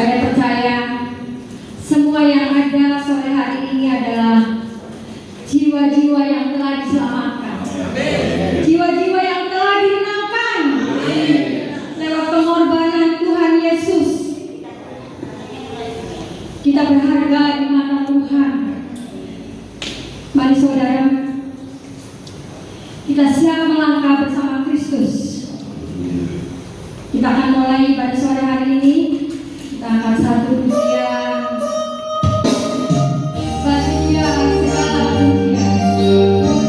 Saya percaya semua yang ada sore hari ini adalah jiwa-jiwa yang telah diselamatkan, jiwa-jiwa yang telah dimenangkan lewat pengorbanan Tuhan Yesus. Kita berharga di mata Tuhan. Mari saudara, kita siap melangkah bersama Kristus. Kita akan mulai pada sore hari ini. Kita akan satu pujian, bahagia segala pujian.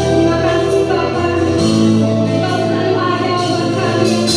Terima kasih Bapak, Engkau selalu ada buat kami.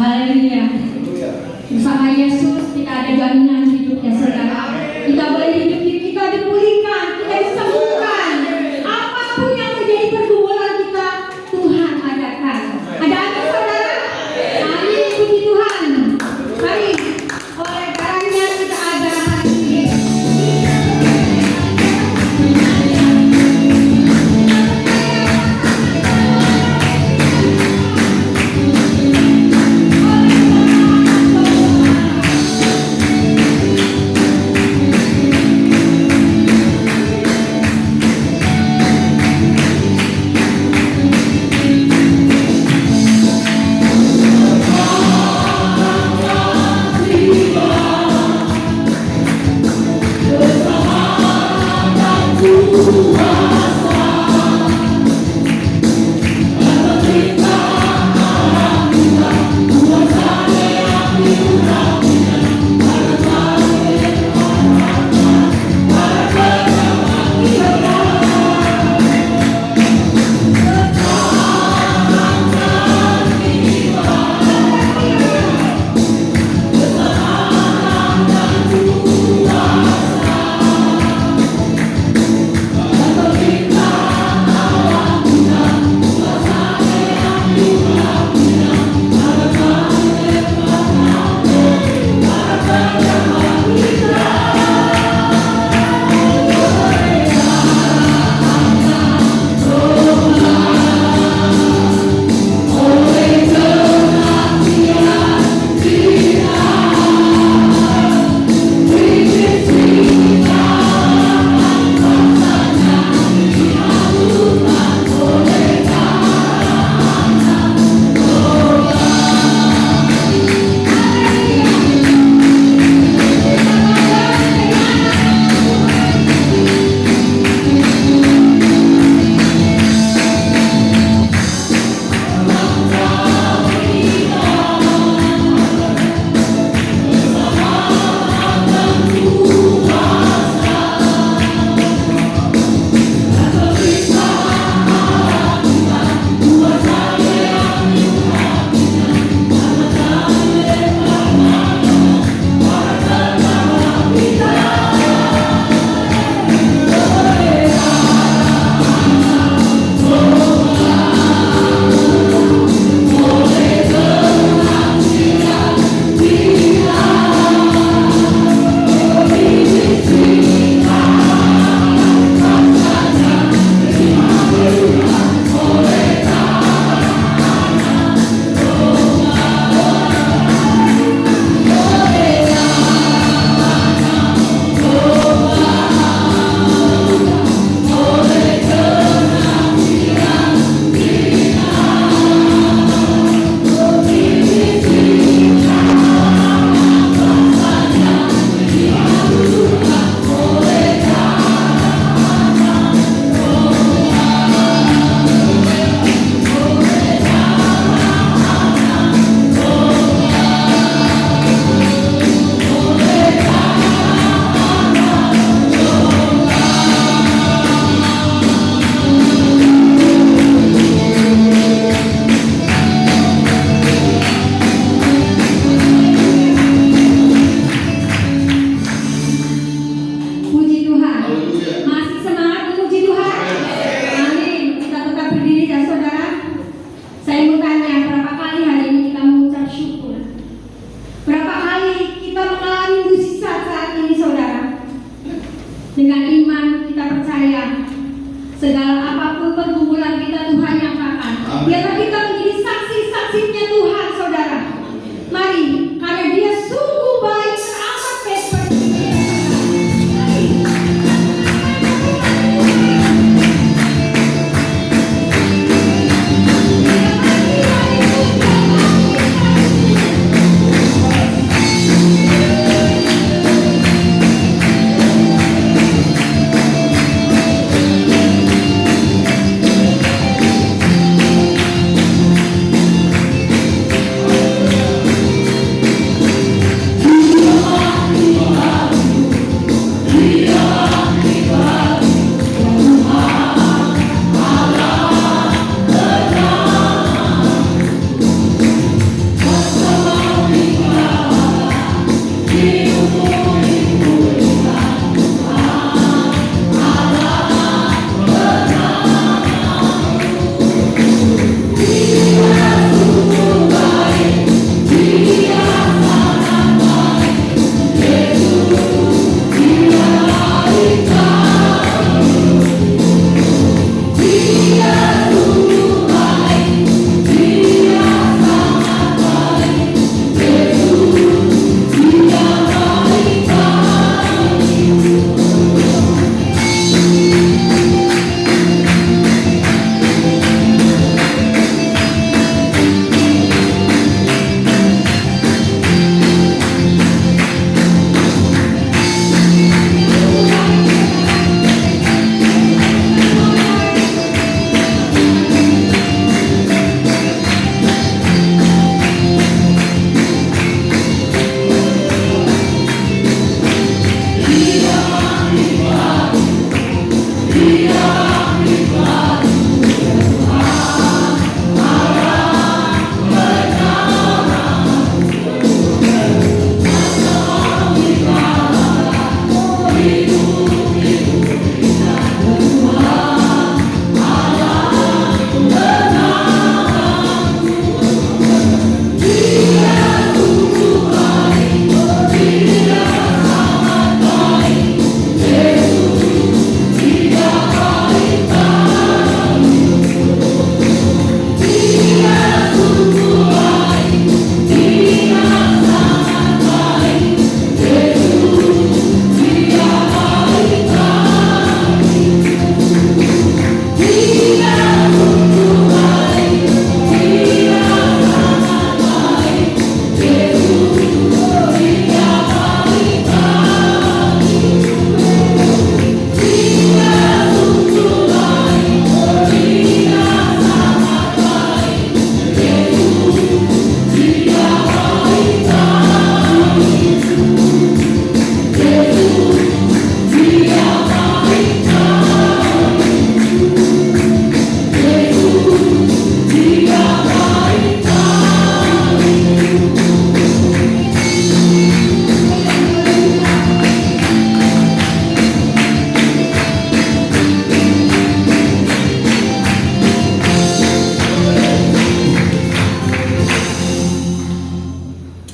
Haleluya. Bersama Yesus kita ada jaminan hidup ya saudara. Kita boleh hidup, kita dipulihkan, kita disembuhkan. Apapun yang menjadi pergumulan kita, Tuhan adakan. Ada amin saudara? Amin, puji Tuhan. Mari, oleh karenanya kita ada hari ini.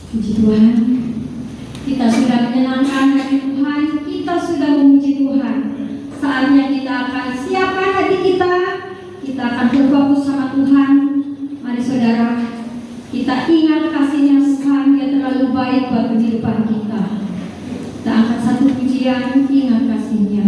Puji Tuhan, kita sudah menyenangkan hati Tuhan, kita sudah memuji Tuhan. Saatnya kita akan siapkan hati kita akan berfokus sama Tuhan. Mari saudara, kita ingat kasih-Nya Tuhan yang terlalu baik buat kehidupan kita. Kita angkat satu pujian, ingat kasih-Nya.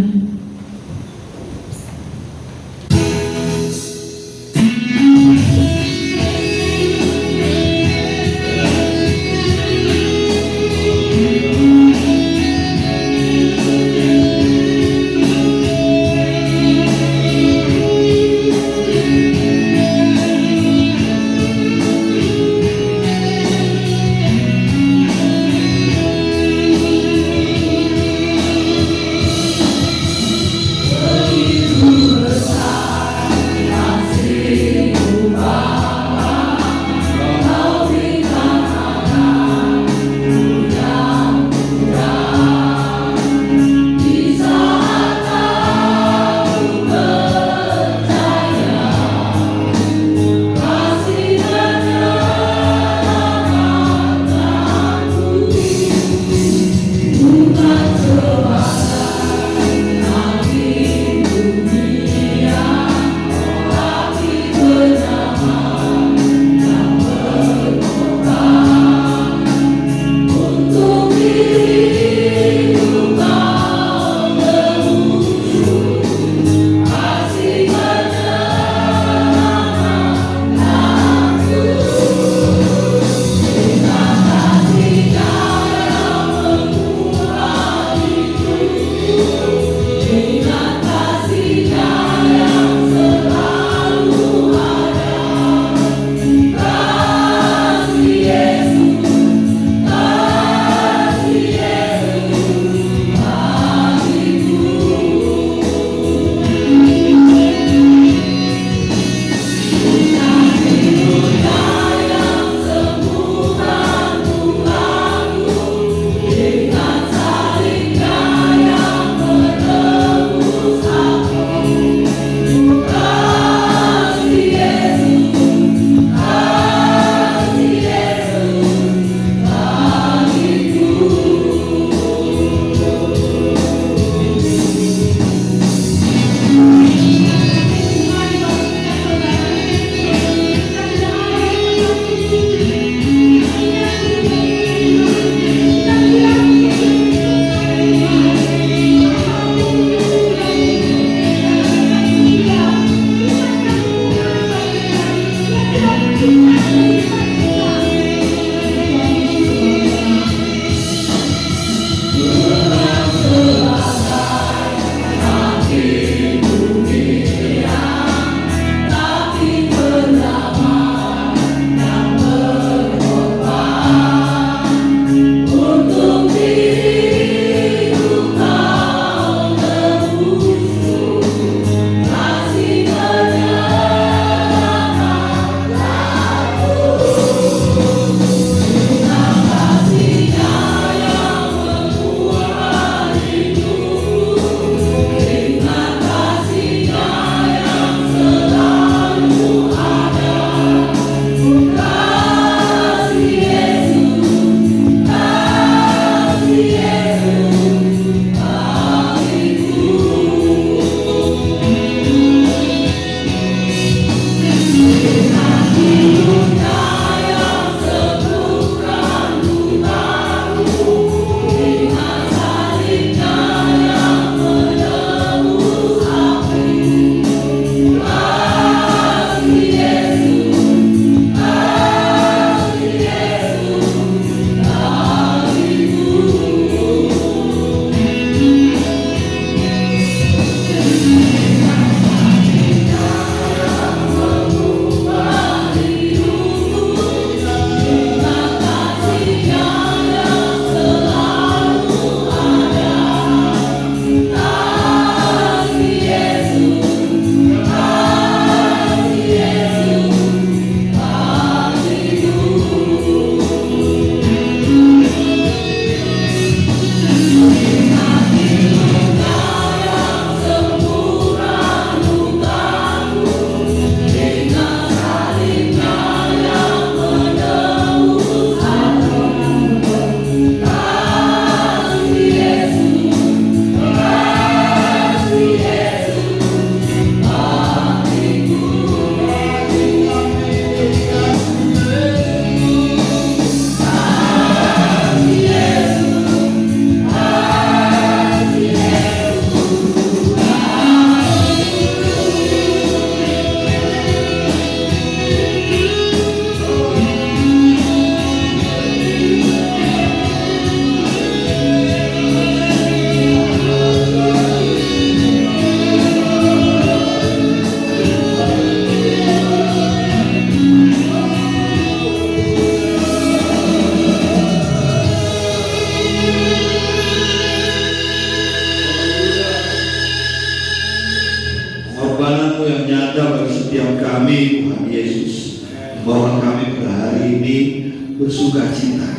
ini bersuka cita.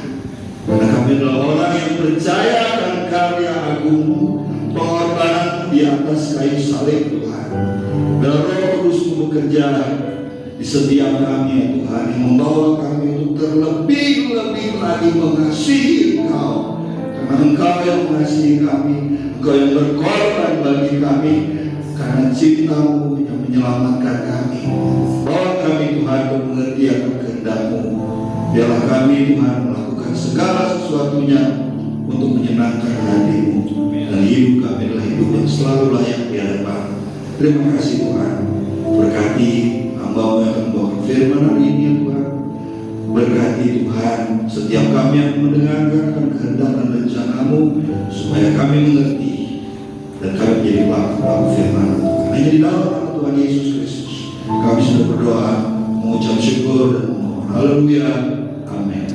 Karena kami adalah orang yang percaya akan karya agung pengorbanan di atas kayu salib Tuhan. Dan Roh Kudus bekerja di setiap kami ya Tuhan, yang membawa kami untuk terlebih-lebih lagi mengasihi Engkau. Karena Engkau yang mengasihi kami, Engkau yang berkorban bagi kami, karena cinta-Mu yang menyelamatkan kami. Bawa kami Tuhan untuk mengerti akan kehendak-Mu. Biarlah kami Tuhan melakukan segala sesuatunya untuk menyenangkan hati-Mu, dan hidup kami adalah hidup yang selalu layak di hadapan. Terima kasih Tuhan. Berkati hamba-Mu yang akan membawakan firman hari ini ya Tuhan. Berkati Tuhan setiap kami yang mendengarkan akan kehendak dan rencana-Mu, supaya kami mengerti dan kami menjadi pelaku firman Tuhan. Hanya di dalam nama Tuhan Yesus Kristus kami sudah berdoa, mengucap syukur dan memohon. Haleluya. Amin.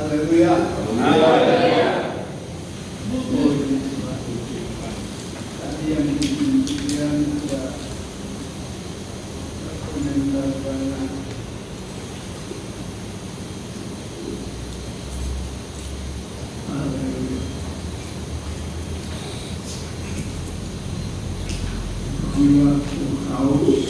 Haleluya. Tadi yang diberikan sudah komentar banyak. Haleluya. Jiwa haus.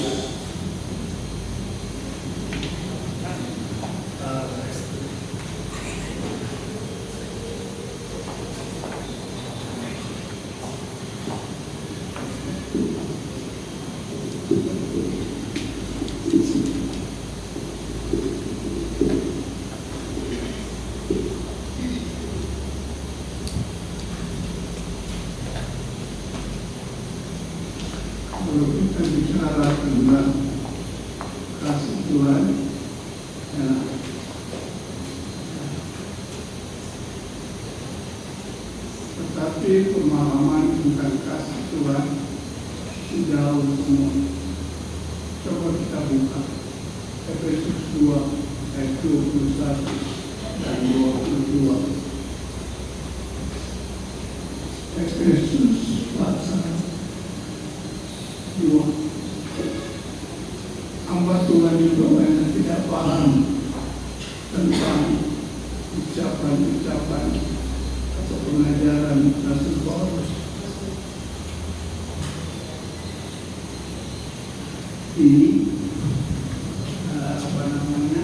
Kalau kita bicara tentang kasih Tuhan, ya, tetapi pemahaman tentang kasih Tuhan jauh semua. Coba kita buka Efesus 2 ayat 21 dan 22. Efesus pasal 2. Hamba Tuhan juga banyak tidak paham tentang ucapan-ucapan atau pengajaran Rasul Paulus. Ini apa namanya?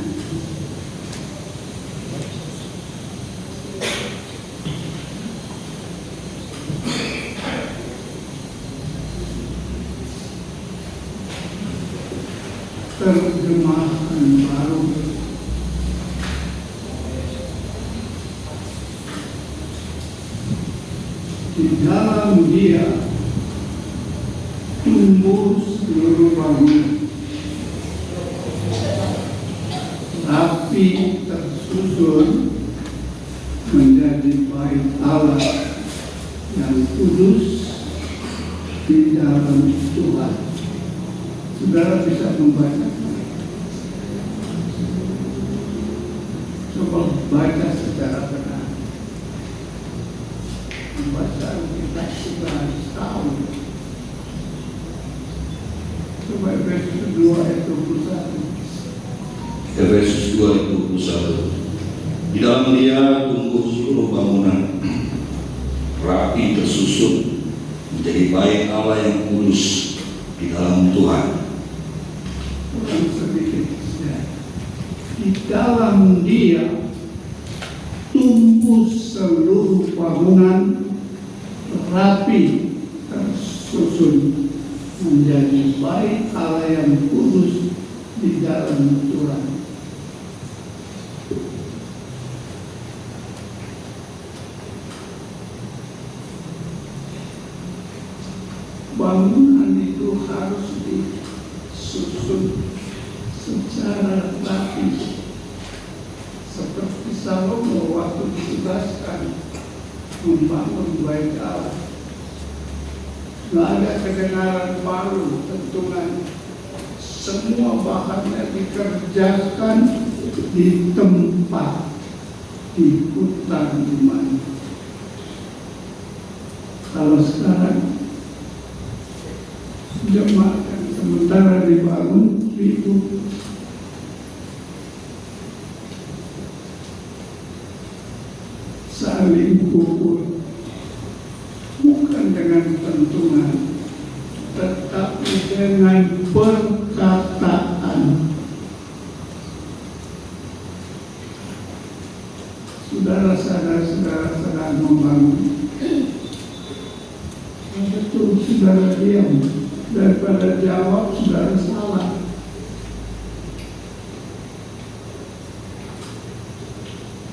Terjemahan baru. Di dalam Dia tumbuh seluruh bangunan, rapi tersusun menjadi bait Allah yang kudus di dalam Tuhan. Saudara bisa membaca. Coba baca secara benar. Membaca kita sudah tahu. Coba Efesus 2 ayat 21. Efesus 2 ayat 21. Di dalam Dia tumbuh seluruh bangunan, rapi tersusun menjadi bait Allah yang kudus di dalam Tuhan. Kurang sedikit ya. Di dalam Dia tumbuh seluruh bangunan rapi tersusun menjadi bait Allah yang kudus di dalam Tuhan. Bangunan itu harus disusun secara rapi, seperti Salomo waktu ditugaskan membangun bait Allah. Nggak ada kedengaran baru, tentunya semua bahannya dikerjakan di tempat, di hutan di mana. Kalau sekarang jemaat yang sementara dibangun itu saling pukul, bukan dengan tentunan, tetapi dengan perkataan. Saudara-saudara sedang membangun, betul saudara diam, daripada jawab saudara salah.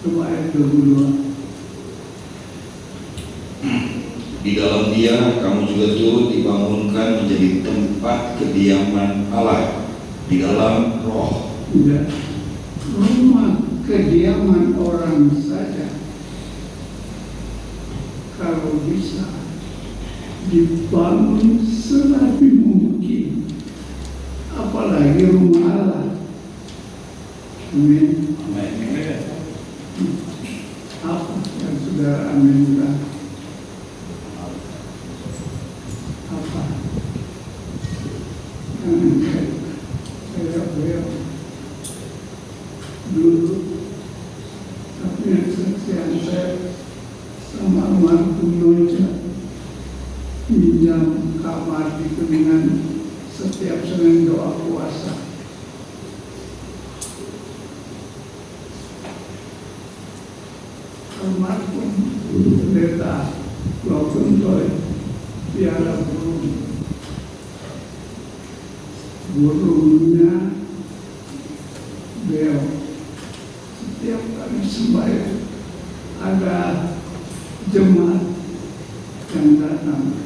Coba ayat 22. Di dalam Dia kamu juga turut dibangunkan menjadi tempat kediaman Allah di dalam Roh. Tidak, rumah kediaman orang saja kalau bisa dibangun serapi mungkin, apalagi rumah Allah. Amin. Apa yang saudara aminkan? Apa? Saya beliau dulu, tapi yang saksian saya sama almarhum Noja pinjam kamar di Kuningan setiap Senin doa puasa. Almarhum pendeta Lokuntoy piala burungnya beliau setiap kali sembahyang ada jemaat yang datang,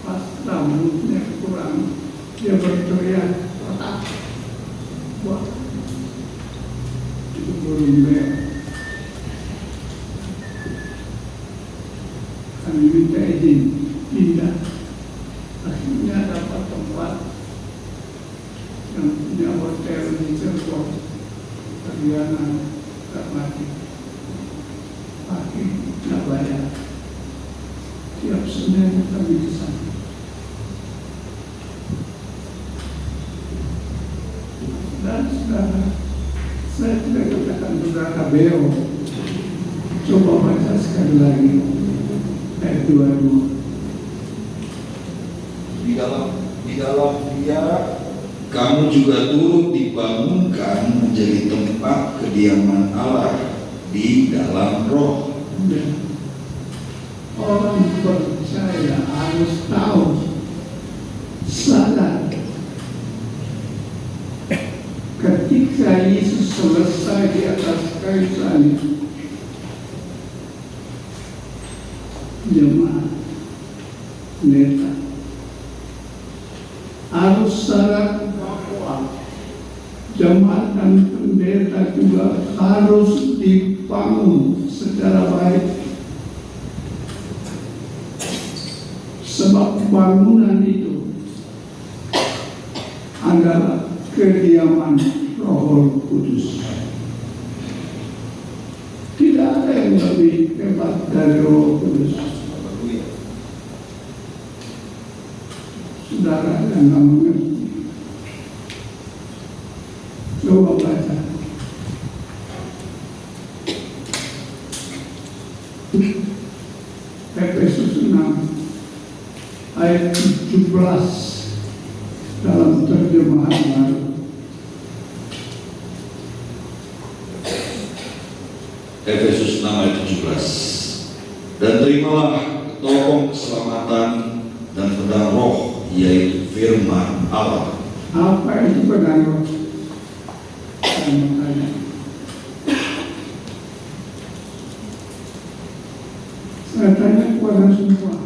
pas rambutnya kurang dia berteriak kotak, wah itu burung beliau. Kami minta izin pindah, akhirnya dapat tempat yang punya hotel di Cirebon, Tariana, Ramadi. Pagi nggak bayar, tiap Senin kami di sana. Dan saudara, saya tidak katakan saudara KBO. Coba baca sekali lagi ayat 22. Di dalam Dia kamu juga turut dibangunkan menjadi tempat kediaman Allah di dalam Roh. Orang percaya harus tahu, sadar, ketika Yesus selesai di atas kayu salib, jemaat pendeta harus sadar bahwa jemaat dan pendeta juga harus dibangun secara baik, sebab bangunan itu adalah kediaman Roh Kudus. Tidak ada yang lebih hebat dari Roh Kudus. Saudara yang nggak mengerti, coba baca. Efesus 6 ayat 17 dalam terjemahan baru. Efesus 6 ayat 17. Dan terimalah topeng keselamatan dan pedang roh, yaitu firman Allah. Apa itu pedang roh? Saya mau tanya. Saya tanya kepada semua.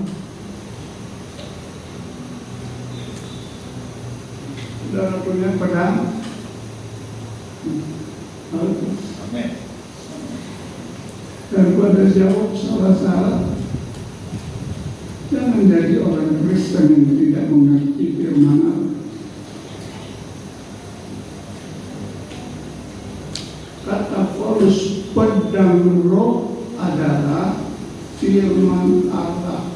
Saudara punya pedang? Amin. Daripada jawab salah-salah, jangan jadi orang Kristen yang tidak mengerti firman Allah. Kata Paulus, pedang roh adalah firman Allah.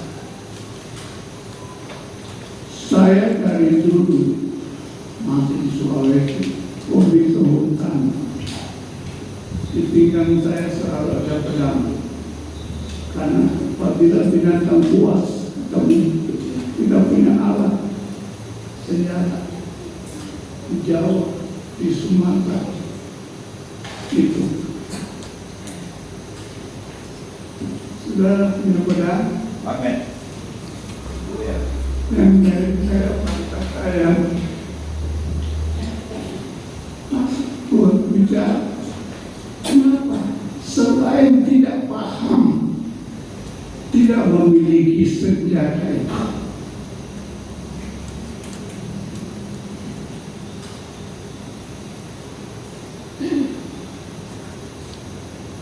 Saya dari dulu masih di Sulawesi, hobi ke hutan. Di pinggang saya selalu ada pedang. Karena apabila binatang buas atau tidak punya alat senjata di Jawa, di Sumatera, itu saudara punya pedang. Amin. Yang dari saya kata saya buat bicara. Kenapa? Selain tidak paham, tidak memiliki senjata itu.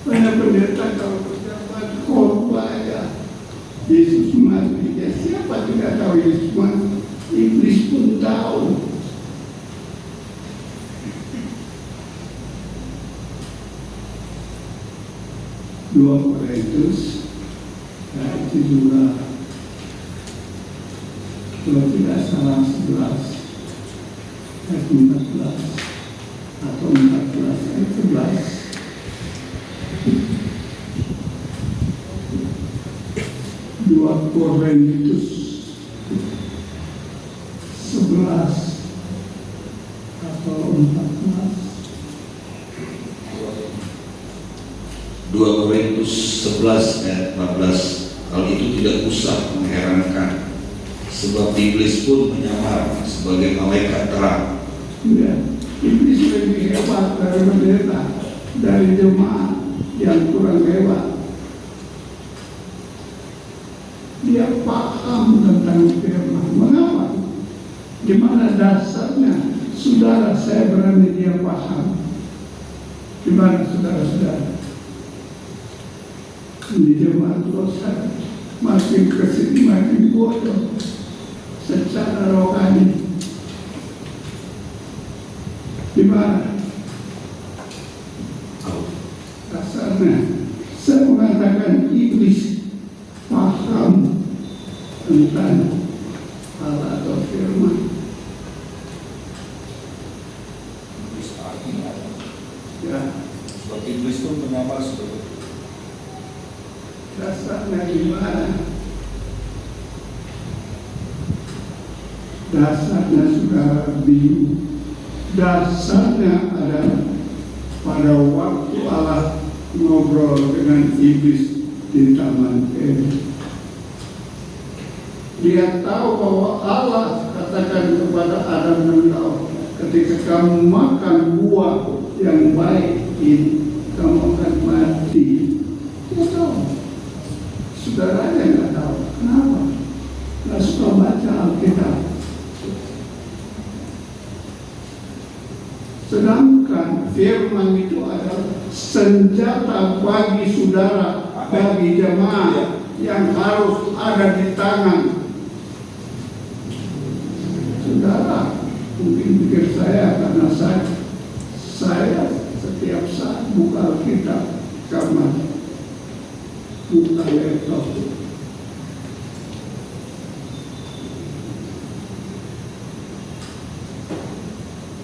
Banyak pendeta kalau berjabat khotbah ya Yesus mati. Ya, siapa tidak tahu Yesus mati? Iblis pun tahu. Dua Korintus ayat 17, kalau tidak salah 11 ayat 14 atau 14 ayat 11. 2 Korintus 11 atau 14. 2 Korintus 11 ayat 14. Hal itu tidak usah mengherankan, sebab iblis pun menyamar sebagai malaikat terang. Ya, iblis lebih hebat dari pendeta, dari jemaat yang kurang hebat. Dia paham tentang firman. Mengapa? Di mana dasarnya? Saudara, saya berani dia paham. Di mana saudara-saudara? Di jemaat dosa makin kesini makin bodoh secara rohani. Di mana? Dasarnya saya mengatakan iblis paham tentang Allah atau firman. Ya, Sebab iblis pun menyamar sebagai dasarnya di mana? Dasarnya saudara bingung. Dasarnya adalah pada waktu Allah ngobrol dengan iblis di Taman Eden. Dia tahu bahwa Allah katakan kepada Adam dan Hawa, ketika kamu makan buah yang baik ini, kamu akan mati. Dia tahu. Saudaranya nggak tahu. Kenapa? Nggak suka baca Alkitab. Sedangkan firman itu adalah senjata bagi saudara, bagi jemaah yang harus ada di tangan. Saudara, mungkin pikir saya karena saya setiap saat buka Alkitab kamar, buka laptop.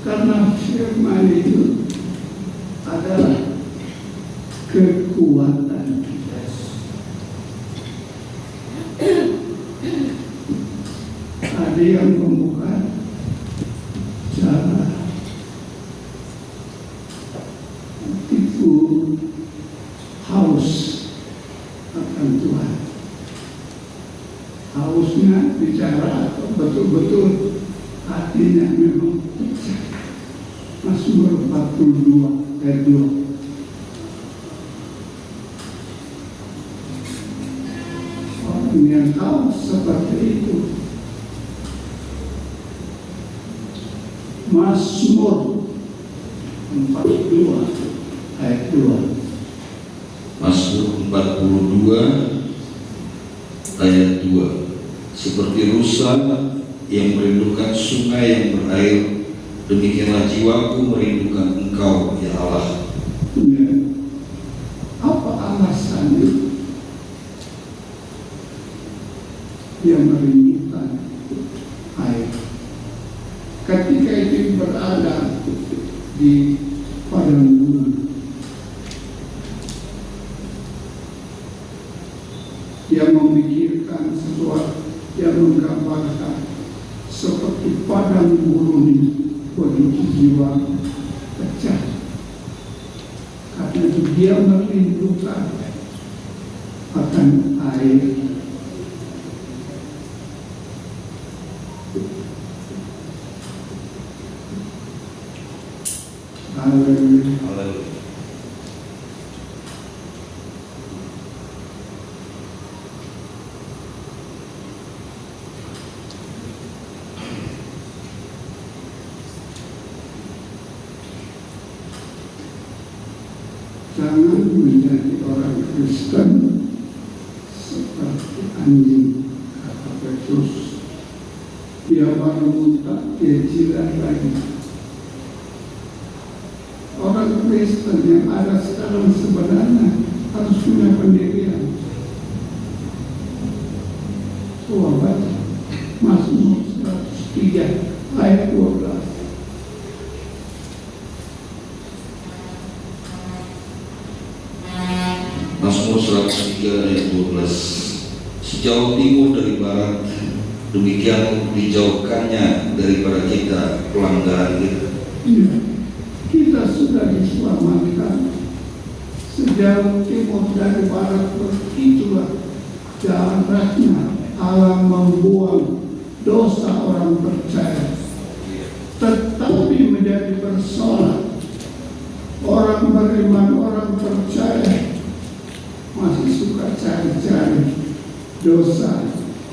Karena firman itu adalah kekuatan. ada yang membuka jalan. Itu haus akan Tuhan. Hausnya bicara atau betul-betul hatinya memang pecah. Mazmur 42 ayat 2. Orang yang haus seperti itu. Mazmur 42 ayat 2. Mazmur 42 ayat 2. Seperti rusa yang merindukan sungai yang berair, demikianlah jiwaku merindukan Engkau, ya Allah. Ya. Apa alasannya dia merindukan air? Ketika itu berada di padang gurun, dia memikirkan sesuatu yang menggambarkan seperti padang gurun ini, begitu jiwa pecah. Karena itu dia merindukan akan air. Haleluya. Jangan menjadi orang Kristen seperti anjing, kata Petrus. Dia baru muntah, dia jilat lagi. Orang Kristen yang ada sekarang sebenarnya harus punya pendirian. Coba baca Mazmur 103 ayat 12. Mazmur 103 ayat 12. Sejauh timur dari barat, demikian dijauhkannya daripada kita pelanggaran kita. Ya, kita sudah diselamatkan. Sejauh timur dari barat, begitulah jaraknya Allah membuang dosa orang percaya. Tetapi menjadi bersolat orang beriman, orang percaya masih suka cari-cari dosa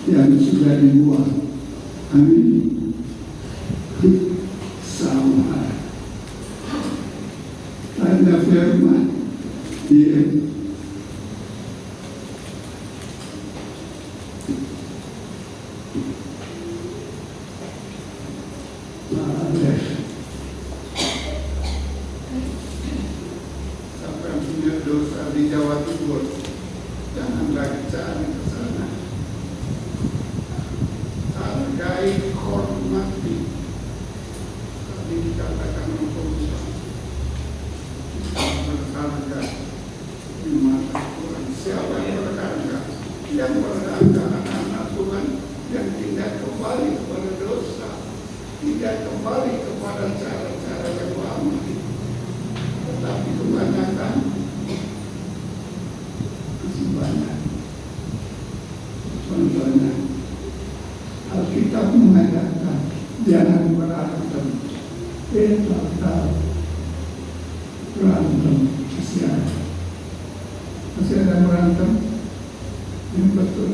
yang sudah dibuang. Amin. Sama. Tanda firman dia sampai punya dosa di Jawa Timur, jangan lagi cari ke sana. Hargai, hormati. Tadi dikatakan untuk berharga di mata Tuhan. Siapa yang berharga? Yang berharga anak-anak Tuhan yang tidak kembali kepada dosa, tidak kembali kepada cara-cara yang lama. Tetapi kebanyakan masih banyak. Contohnya Alkitab mengatakan jangan berantem, berantem masih ada berantem yang betul.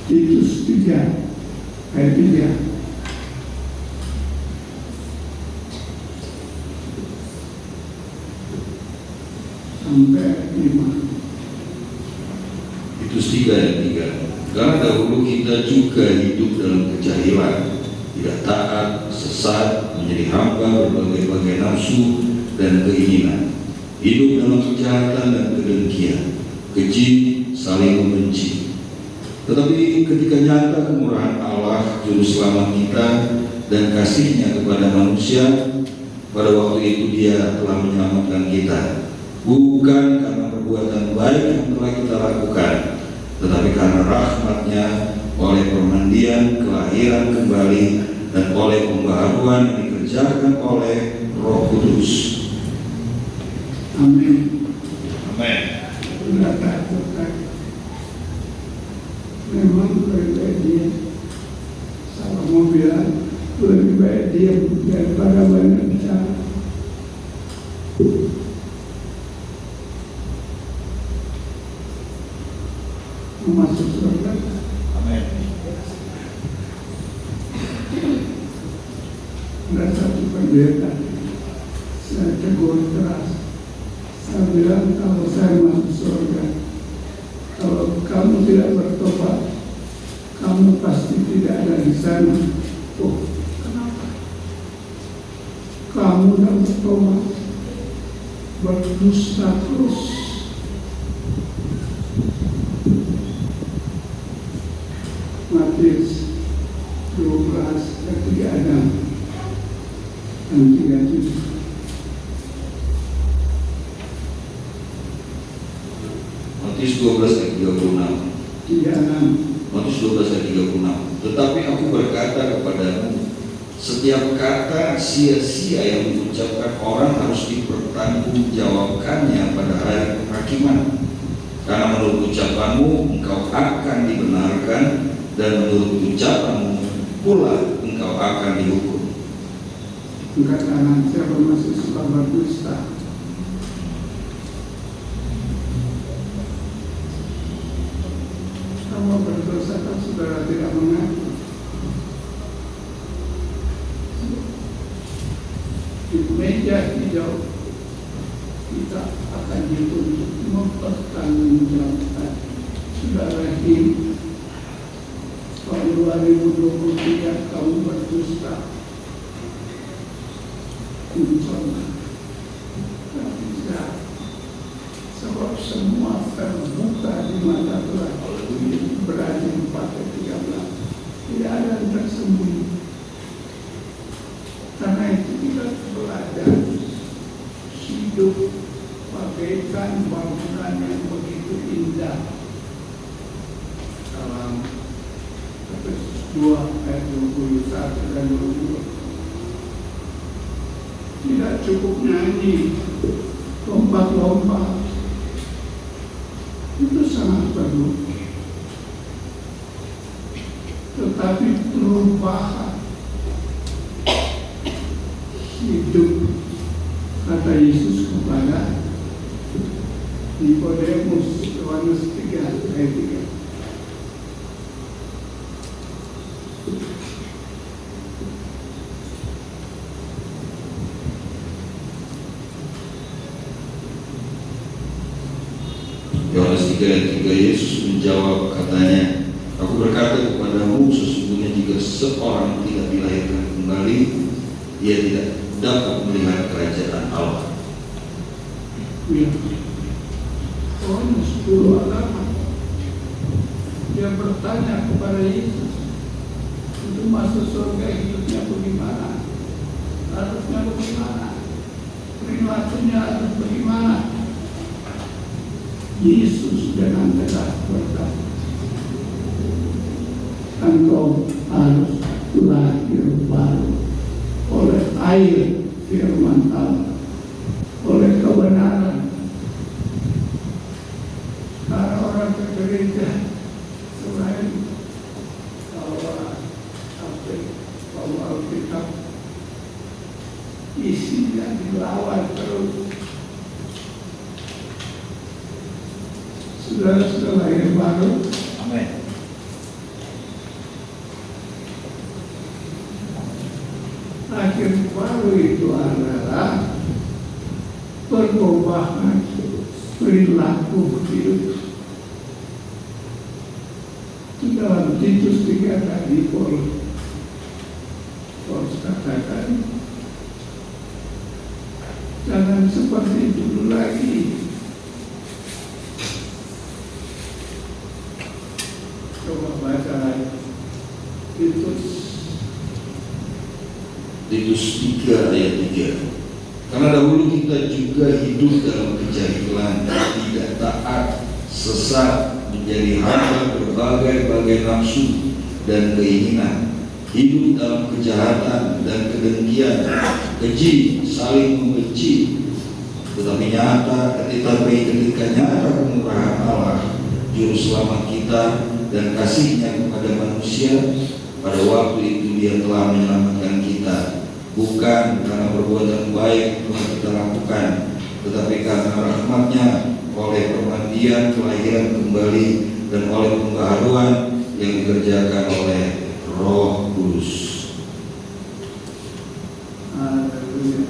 Titus 3 ayat 3. Sampai 5. Itu 3 ayat 3. Karena dahulu kita juga hidup dalam kejahilan, tidak taat, sesat, menjadi hamba berbagai-bagai nafsu dan keinginan, hidup dalam kejahatan dan kedengkian, keji, saling membenci. Tetapi ketika nyata kemurahan Allah, Juru Selamat kita, dan kasih-Nya kepada manusia, Pada waktu itu Dia telah menyelamatkan kita, bukan karena perbuatan baik yang telah kita lakukan, tetapi karena rahmat-Nya, oleh permandian kelahiran kembali dan oleh pembaharuan yang dikerjakan oleh Roh Kudus. Amin. Amin. Sudah takut. Memang lebih baik diam. Salah mau bilang lebih baik diam daripada banyak bicara. Masuk surga. Amin. Ada satu pendeta, saya tegur keras. Saya bilang, kalau saya masuk surga, kalau kamu tidak bertobat, kamu pasti tidak ada di sana. Oh, kenapa? Kamu tidak bertobat, berdusta terus. Matius 12 ayat 36 dan 37. Matius 12 ayat 36. 36. Matius 12 ayat 36. Tetapi aku berkata kepadamu, setiap kata sia-sia yang diucapkan orang harus dipertanggungjawabkannya pada hari penghakiman. Karena menurut ucapanmu engkau akan dibenarkan, dan menurut ucapanmu pula engkau akan dihukum. Angkat tangan, siapa masih suka berdusta? Kamu berdosa kan saudara tidak mengaku. Di meja hijau kita akan dituntut mempertanggungjawabkan. Saudara ini tahun 2023 kamu berdusta, mencoba, tidak, sebab semua terbuka di mata Tuhan. Berarti 4 ayat 13, tidak ada yang tersembunyi. Karena itu kita belajar hidup bagaikan bangunan yang begitu indah. Dalam Efesus 2 ayat 21 dan 22. Tidak cukup nyanyi, lompat-lompat. Itu sangat perlu. Tetapi perubahan hidup, kata Yesus kepada Nikodemus, Yohanes 3 ayat 3. Yohanes 3 ayat 3, Yesus menjawab katanya, aku berkata kepadamu, sesungguhnya jika seorang tidak dilahirkan kembali, dia tidak dapat melihat kerajaan Allah. Ya. Yohanes 10 agama. Dia bertanya kepada Yesus, itu masuk surga hidupnya bagaimana? Harusnya bagaimana? Perilakunya harus bagaimana? Yesus dengan tegas berkata, engkau harus lahir baru oleh air firman Allah, oleh kebenaran. Karena orang ke gereja selain bawa Alkitab, isinya dilawan terus. Saudara sudah lahir baru. Amin. Lahir baru itu adalah perubahan perilaku hidup. Itu dalam Titus 3 tadi Paulus katakan, jangan seperti dulu lagi. Coba baca Titus Petrus 3 ayat 3. Karena dahulu kita juga hidup dalam kejahilan, tidak taat, sesat, menjadi hamba berbagai-bagai nafsu dan keinginan, hidup dalam kejahatan dan kedengkian, keji, saling membenci. Tetapi ketika nyata kemurahan Allah, juru selamat kita dan kasihnya kepada manusia, pada waktu itu Dia telah menyelamatkan kita, bukan karena perbuatan baik yang telah kita lakukan, tetapi karena rahmat-Nya, oleh permandian kelahiran kembali dan oleh pembaharuan yang dikerjakan oleh Roh Kudus. Haleluya.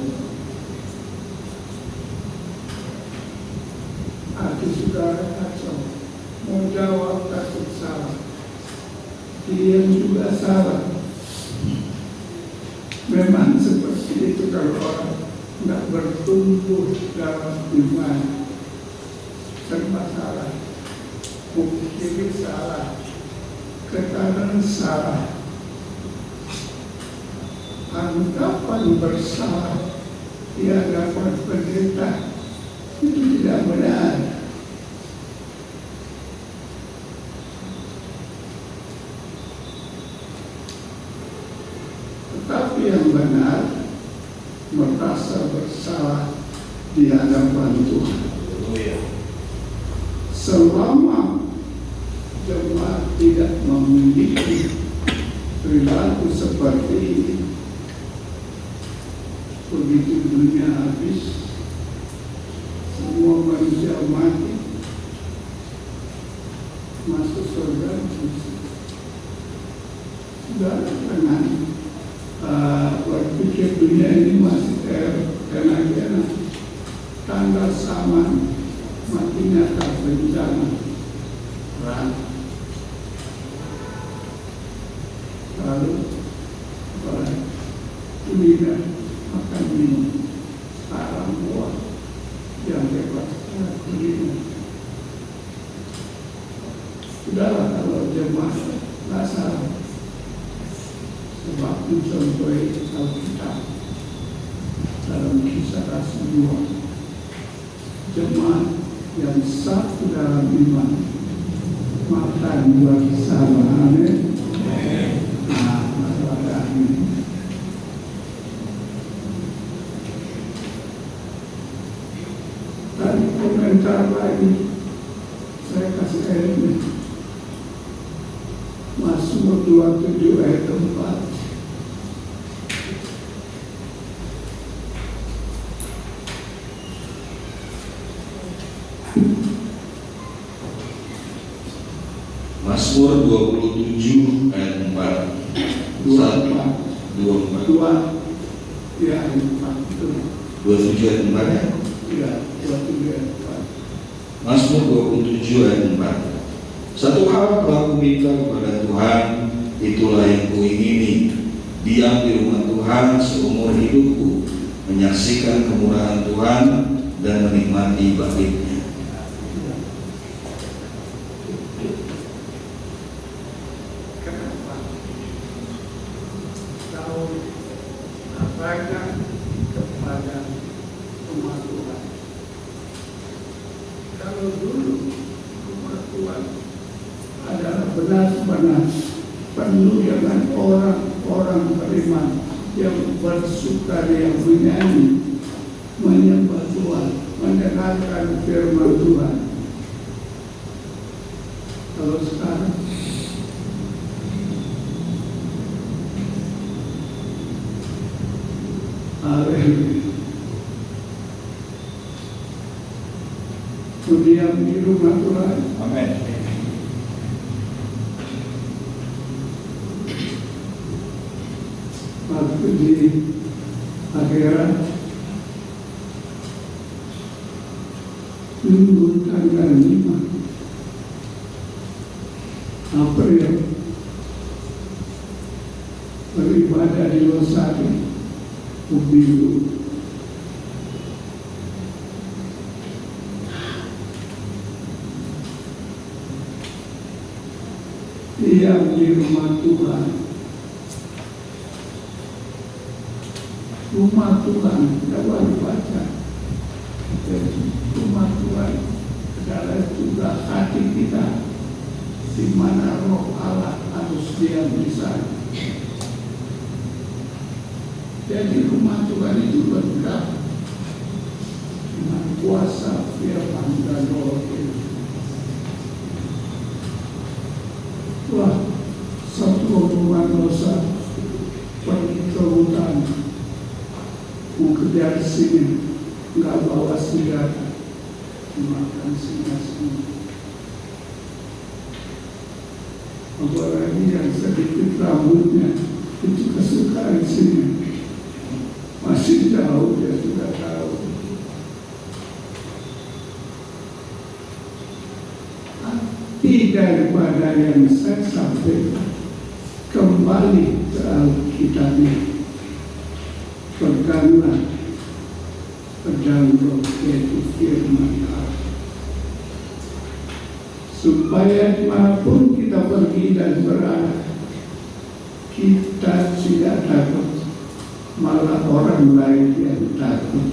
Hati saudara kacau, mau jawab takut salah, dia juga salah. Memang seperti itu kalau orang tidak bertumbuh dalam iman, serba salah, bukti salah, kekanan salah, anggapan bersalah di hadapan pendeta itu tidak benar. Tetapi yang benar merasa bersalah di hadapan Tuhan. Selama jemaat tidak memiliki perilaku seperti ini, begitu dunia habis, semua manusia mati, masuk surga. Sudah jangan berpikir dunia ini masih kena tanda zaman, matinya tak bencana. Lalu kuliner makan minum haram buah yang bebas kuliner. Sudahlah kalau jemaah nggak salah, sebab mencontohi Alkitab dalam Kisah Rasul 2, jemaat yang satu dalam iman makan bersama. Amin. Nah, masalah ini tadi komentar lagi saya kasih ini Mazmur 27 ayat 4. Mazmur 27 ayat 4. 2 ya ayat 4 itu. 27 ayat 4 ya? Ya, 27 ayat 4. Mazmur 27 ayat 4. Satu hal telah kuminta kepada Tuhan, itulah yang kuingini, diam di rumah Tuhan seumur hidupku, menyaksikan kemurahan Tuhan dan menikmati bait-Nya. Sampaikan kepada umat Tuhan. Kalau dulu umat Tuhan adalah benar-benar penuh dengan orang-orang beriman yang bersukaria menyanyi, menyembah Tuhan, mendengarkan firman Tuhan. Kalau sekarang diam di rumah Tuhan. Amin. Waktu di akhirat Minggu tanggal 5 April beribadah di Losari Ubiru. Diam di rumah Tuhan rumah Tuhan, kita baru baca. Rumah Tuhan adalah juga hati kita, di mana Roh Allah harus diam di sana. Jadi rumah Tuhan itu lengkap dengan kuasa firman dan Roh itu. Wah, satu rombongan dosa pergi ke hutan, mau kejar singa, nggak bawa senjata, makan singa semua. Apalagi yang sedikit rambutnya itu kesukaan singa, masih jauh dia sudah tahu. Arti daripada yang saya sampaikan, kembali ke Alkitabnya, peganglah pedang roh, yaitu firman Allah, supaya dimanapun kita pergi dan berada, kita tidak takut, malah orang lain yang takut.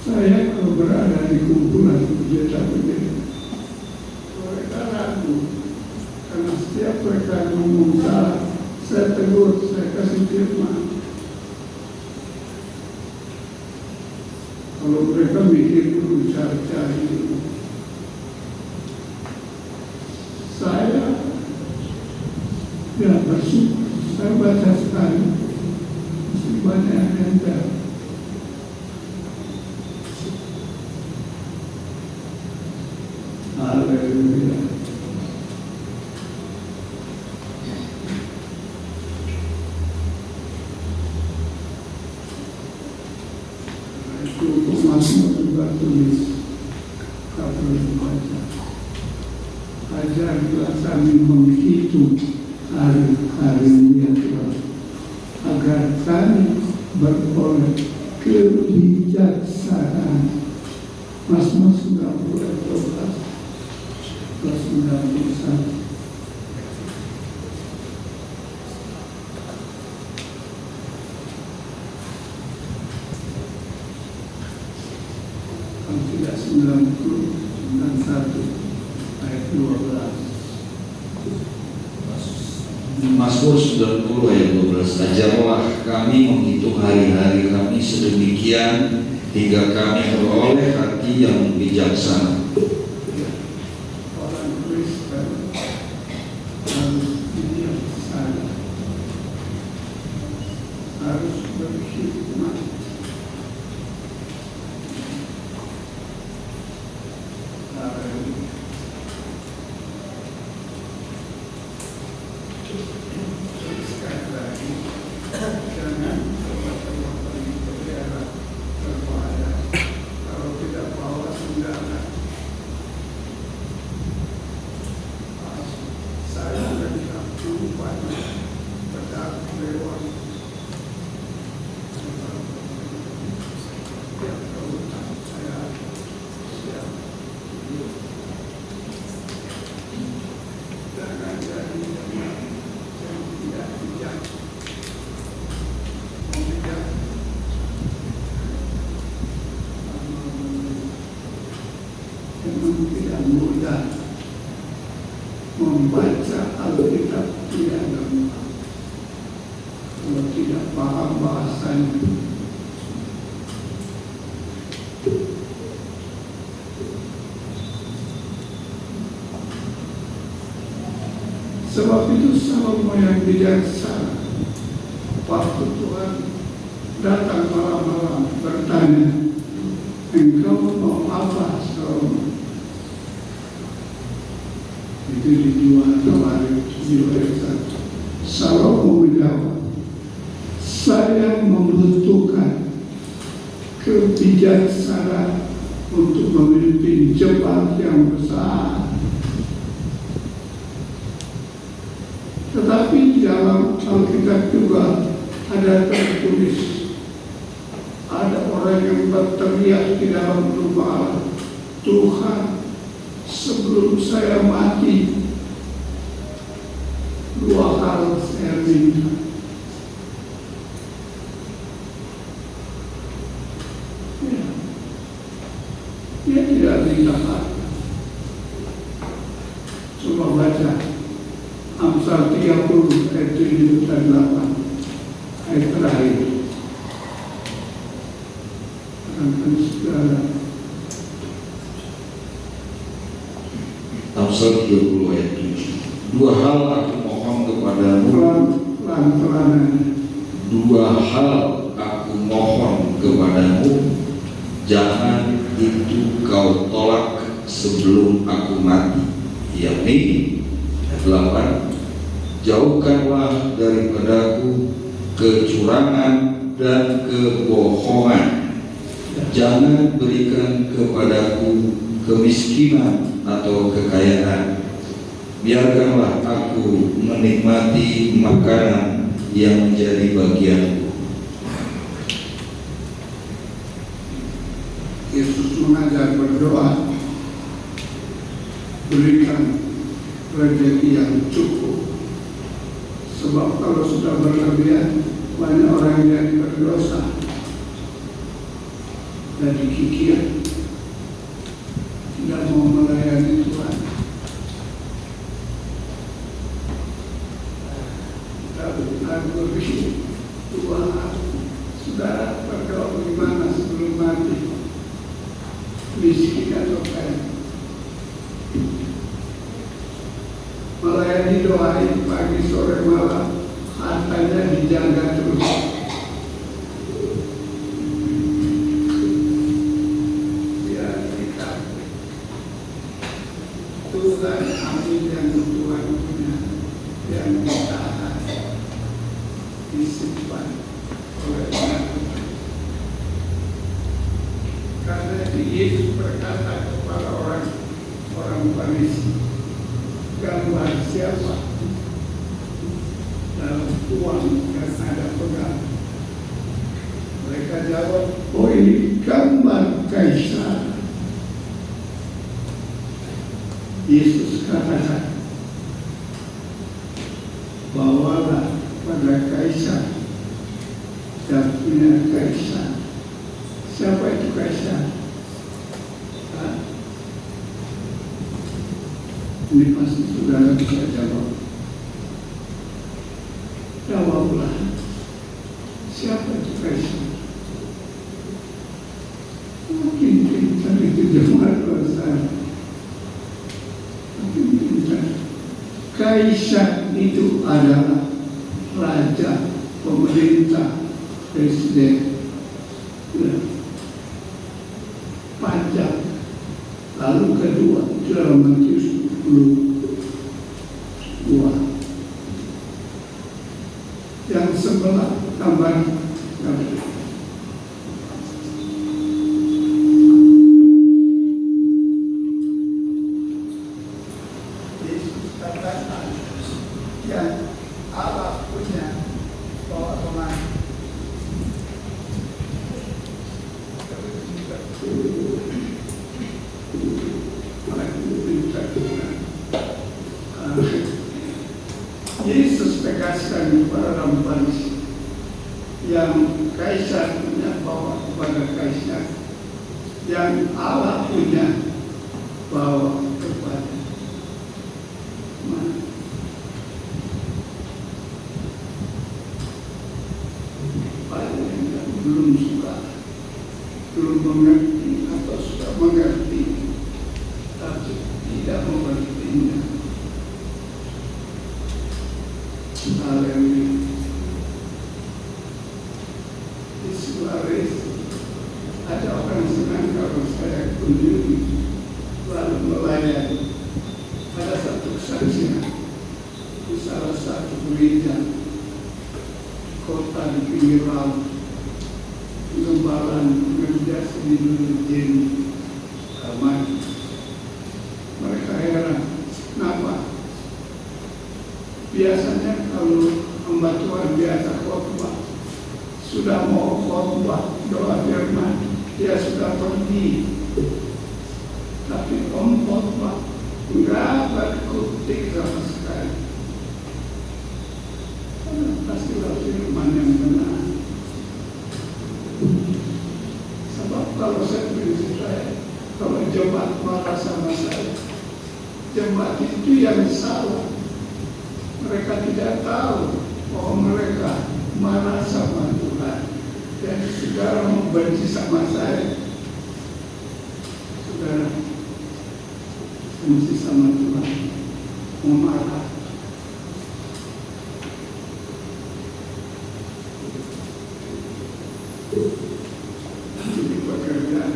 Saya kalau berada di kumpulan pendeta-pendeta, mereka ragu, karena setiap mereka ngomong salah, saya tegur, saya kasih firman. Kalau mereka mikir dulu cari-cari dulu, saya bersyukur, saya baca sekali, masih banyak yang tahu. Haleluya. Itu Mazmur juga tulis, kalau dibaca, ajarlah kami menghitung hari-hari yang Tuhan, agar kami beroleh kebijaksanaan. Mazmur 90 ayat 91. Tidak 91 ayat 12. Mazmur 90 ayat 12. Ajarlah kami menghitung hari-hari kami sedemikian hingga kami beroleh hati yang bijaksana. Orang Kristen harus bijaksana, harus berhikmat. Sekali lagi, jangan coba-coba pergi ke daerah berbahaya kalau tidak bawa senjata. Saya sudah banyak pedang lewat setiap kehutan saya siap. Jangan jadi yang tidak bijak. Bijak. Memang tidak mudah membaca Alkitab, tidak gampang kalau tidak paham bahasanya. Sebab itu Salomo yang bijaksana, waktu Tuhan datang malam-malam bertanya, engkau mau apa Salomo? Itu dijual kemarin, Salomo menjawab, saya membutuhkan kebijaksanaan untuk memimpin jemaat yang besar. Tetapi di dalam Alkitab juga ada tertulis, ada orang yang berteriak di dalam rumah Allah, Tuhan, sebelum saya mati, 2 hal saya minta. kita Pak. Coba baca Amsal 30 ayat 7 dan 8 ayat terakhir. Akan segala Amsal 30 ayat 7. Dua hal aku mohon kepadamu. pelan-pelan. Dua hal aku mohon kepadamu, jangan itu kau tolak sebelum aku mati. Yakni ayat 8, jauhkanlah daripadaku kecurangan dan kebohongan. Jangan berikan kepadaku kemiskinan atau kekayaan. Biarkanlah aku menikmati makanan yang menjadi bagianku. Yesus mengajar berdoa, berikan rezeki yang cukup. Sebab kalau sudah berlebihan, banyak orang yang berdosa dari kikir, tidak mau melayani Tuhan. Aku berpikir, Tuhan, saudara berdoa bagaimana sebelum mati, miskin atau kaya. Melayani doain pagi, sore, malam, hartanya dijaga terus. Biar kita Tuhan amin yang Tuhan punya, yang kita disimpan oleh Tuhan. Karena Yesus berkata kepada orang Farisi, gambar siapa dalam uang yang ada pegang? Mereka jawab, oh ini gambar Kaisar. Yesus katakan, bawalah pada Kaisar dan punya Kaisar. Siapa itu Kaisar? Ini pasti saudara bisa jawab. Jawablah, siapa itu Kaisar? Mungkin pintar itu jemaat besar. Mungkin pintar. Kaisar itu adalah raja, pemerintah, presiden, pajak. Lalu kedua, dalam Matius 10:2. Yang sebelah tambah Yesus katakan yang Allah punya bahwa teman Yesus tegaskan kepada orang Farisi yang Kaisar punya bawa kepada Kaisar, yang Allah punya bawa kepada mana? Banyak yang belum suka, belum mengerti atau sudah mengerti tapi tidak mengertinya. Haleluya. Di Sulawesi ada orang senang kalau saya kunjungi lalu melayani. Ada satu kesaksian di salah satu gereja kota di pinggir laut, lembaran gereja sendiri jadi mati. Mereka heran, kenapa? Biasanya kalau hamba Tuhan biasa khotbah, sudah mau khotbah doa firman, dia sudah pergi. Tapi khotbah enggak berkutik sama sekali. Pastilah firman yang benar. Sebab kalau saya prinsip saya, kalau jemaat jemaat itu yang salah. Mereka tidak tahu bahwa mereka marah sama Tuhan. Dan saudara membenci sama saya, saudara benci sama Tuhan, memarah. Jadi pekerjaan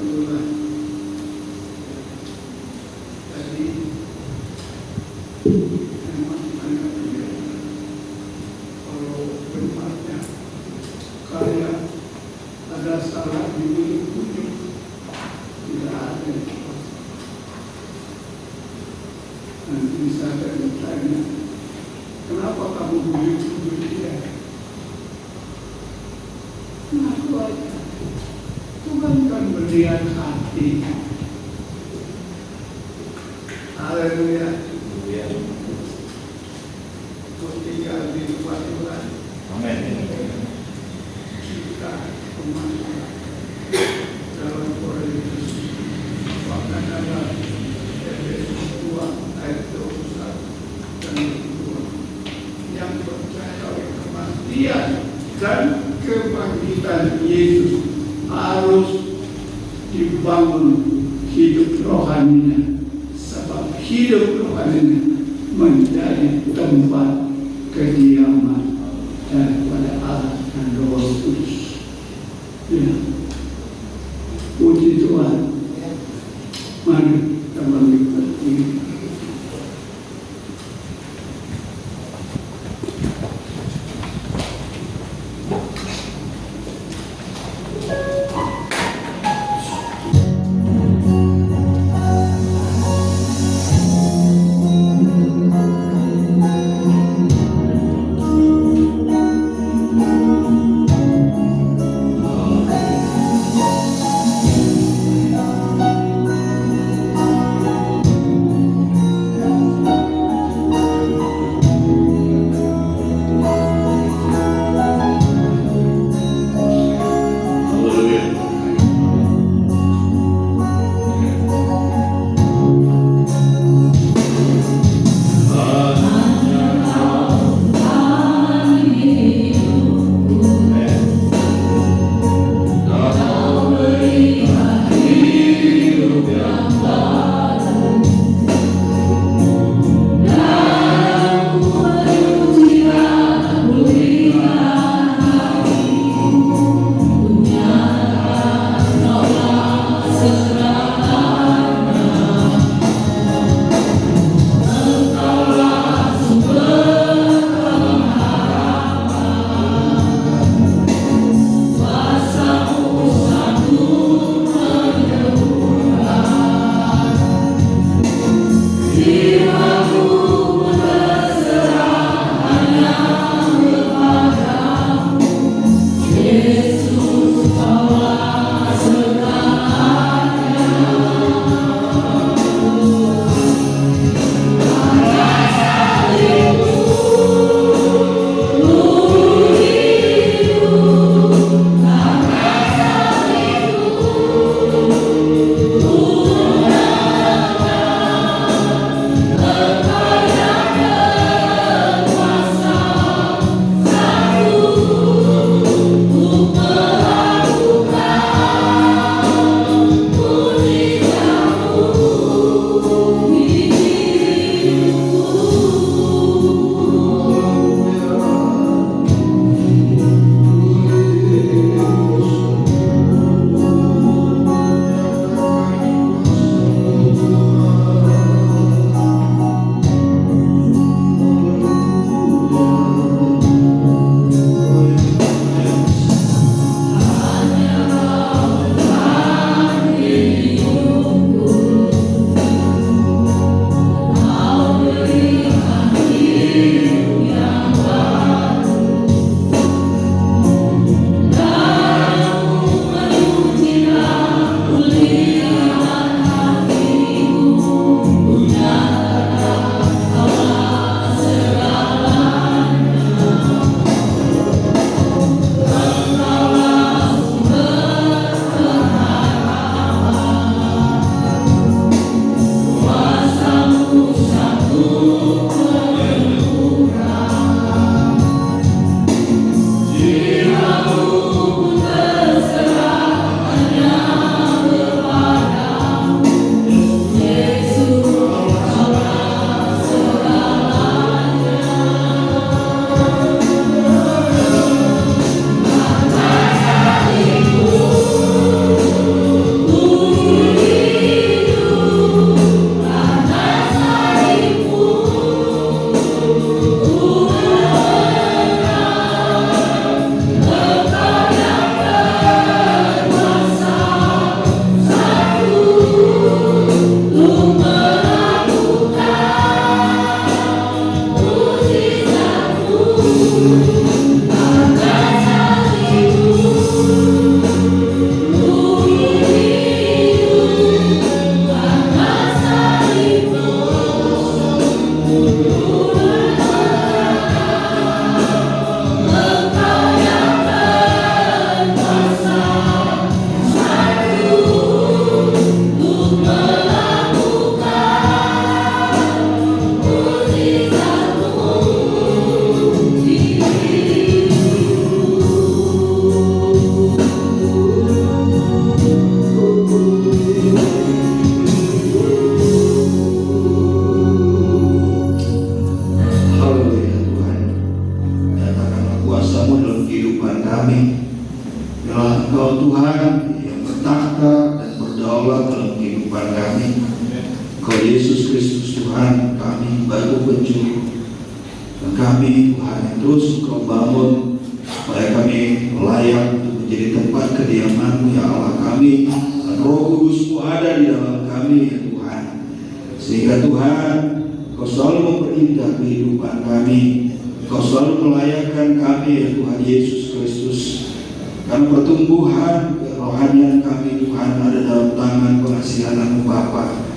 Tuhan. Jadi memang banyak perbedaan. Kalau benarnya kaya ada salah di ujung-ujung, tidak ada. Nanti saya bertanya, kenapa kamu bujuk-bujuk dia? Ngaku aja. Tuhan kan melihat hati. Haleluya. Ketika di rumah Tuhan, Amin. kita kemana dalam Korintus bahkan ada Efesus 2 ayat 21 dan 22 yang percaya oleh kematian dan kebangkitan Yesus harus dibangun hidup rohaninya, sebab hidup rohaninya menjadi tempat kediaman daripada Allah dan Roh Kudus. Ya, puji Tuhan. Mari kita bangkit ini. kami. Biarlah Engkau Tuhan yang bertakhta dan berdaulat dalam kehidupan kami. Engkau Yesus Kristus Tuhan kami, batu penjuru. Dan kami Tuhan yang terus Engkau bangun supaya kami layak untuk menjadi tempat kediaman-Mu ya Allah kami. Dan Roh Kudus-Mu ada di dalam kami ya Tuhan. Sehingga Tuhan Engkau selalu memperindah kehidupan kami. Engkau selalu melayakkan kami ya Tuhan Yesus Kristus. Karena pertumbuhan kerohanian kami Tuhan ada dalam tangan pengasihan-Mu Bapa.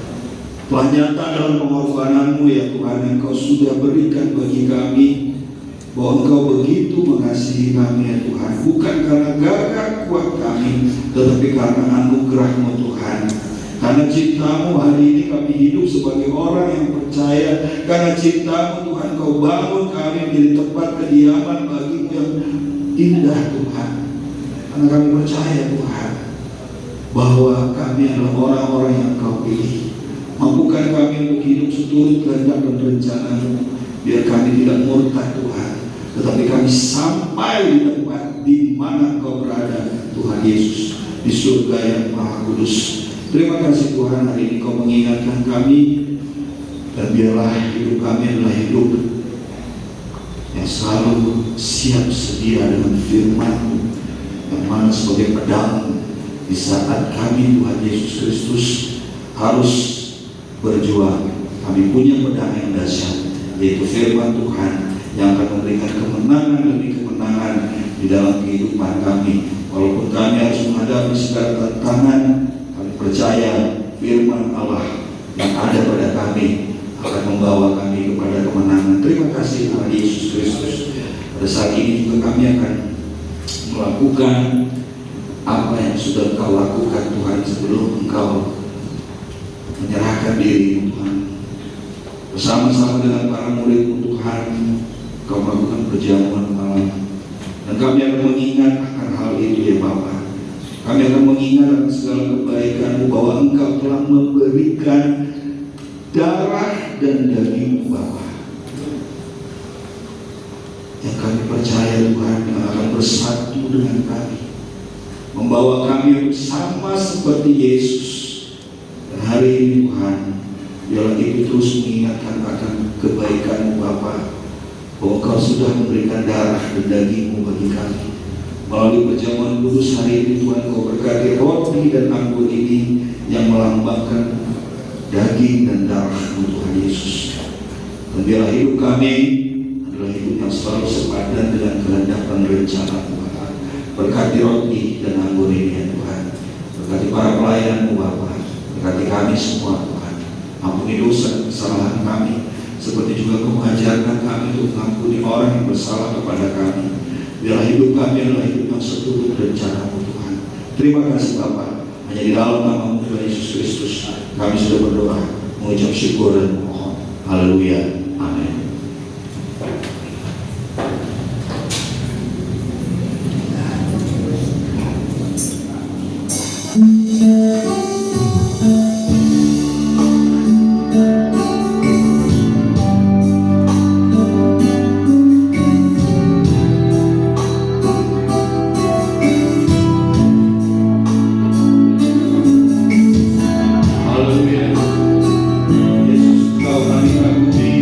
Telah nyata dalam pengorbanan-Mu ya Tuhan yang Engkau sudah berikan bagi kami, bahwa Engkau begitu mengasihi kami ya Tuhan, bukan karena gagah kuat kami, tetapi karena anugerah-Mu Tuhan. Karena cinta-Mu hari ini kami hidup sebagai orang yang percaya. Karena cinta-Mu Tuhan Kau bangun kami menjadi tempat kediaman bagi-Mu yang indah Tuhan. Karena kami percaya Tuhan bahwa kami adalah orang-orang yang Kau pilih. Mampukan kami untuk hidup seturut kehendak dan rencana-Mu, biar kami tidak murtad Tuhan, tetapi kami sampai di tempat di mana Engkau berada Tuhan Yesus, di surga yang Maha Kudus. Terima kasih Tuhan, hari ini Kau mengingatkan kami, dan biarlah hidup kami adalah hidup yang selalu siap sedia dengan firman-Mu yang mana sebagai pedang di saat kami Tuhan Yesus Kristus harus berjuang. Kami punya pedang yang dahsyat, yaitu firman Tuhan yang akan memberikan kemenangan demi kemenangan di dalam kehidupan kami. Walaupun kami harus menghadapi segala tantangan, kami percaya firman Allah yang ada pada kami akan membawa kami kepada kemenangan. Terima kasih Tuhan Yesus Kristus. Pada saat ini juga kami akan melakukan apa yang sudah Engkau lakukan Tuhan sebelum Engkau menyerahkan diri Tuhan. Bersama-sama dengan para murid Tuhan, Kau melakukan perjamuan malam. Dan kami akan mengingat akan hal itu ya Bapa. Kami akan mengingat akan segala kebaikan-Mu, bahwa Engkau telah memberikan darah dan daging-Mu Bapa, yang kami percaya Tuhan yang akan bersatu dengan kami, membawa kami sama seperti Yesus. Dan hari ini Tuhan, biarlah itu terus mengingatkan akan kebaikan-Mu Bapa, bahwa Engkau sudah memberikan darah dan daging-Mu bagi kami. Melalui perjamuan kudus hari ini Tuhan, Kau berkati roti dan anggur ini yang melambangkan daging dan darah-Mu Tuhan Yesus. Dan biarlah hidup kami adalah hidup yang selalu sepadan dengan kehendak dan rencana Tuhan. Berkati roti dan anggur ini ya Tuhan. Berkati para pelayan-Mu Bapa. Berkati kami semua Tuhan. Ampuni dosa dan kesalahan kami, seperti juga Kau mengajarkan kami untuk mengampuni orang yang bersalah kepada kami. Biarlah hidup kami adalah hidup yang seturut rencana-Mu Tuhan. Terima kasih Bapa. Hanya di dalam nama-Mu Tuhan Yesus Kristus kami sudah berdoa, mengucap syukur dan mohon. Haleluya. Amin. Yesus, Kau kami kagumi,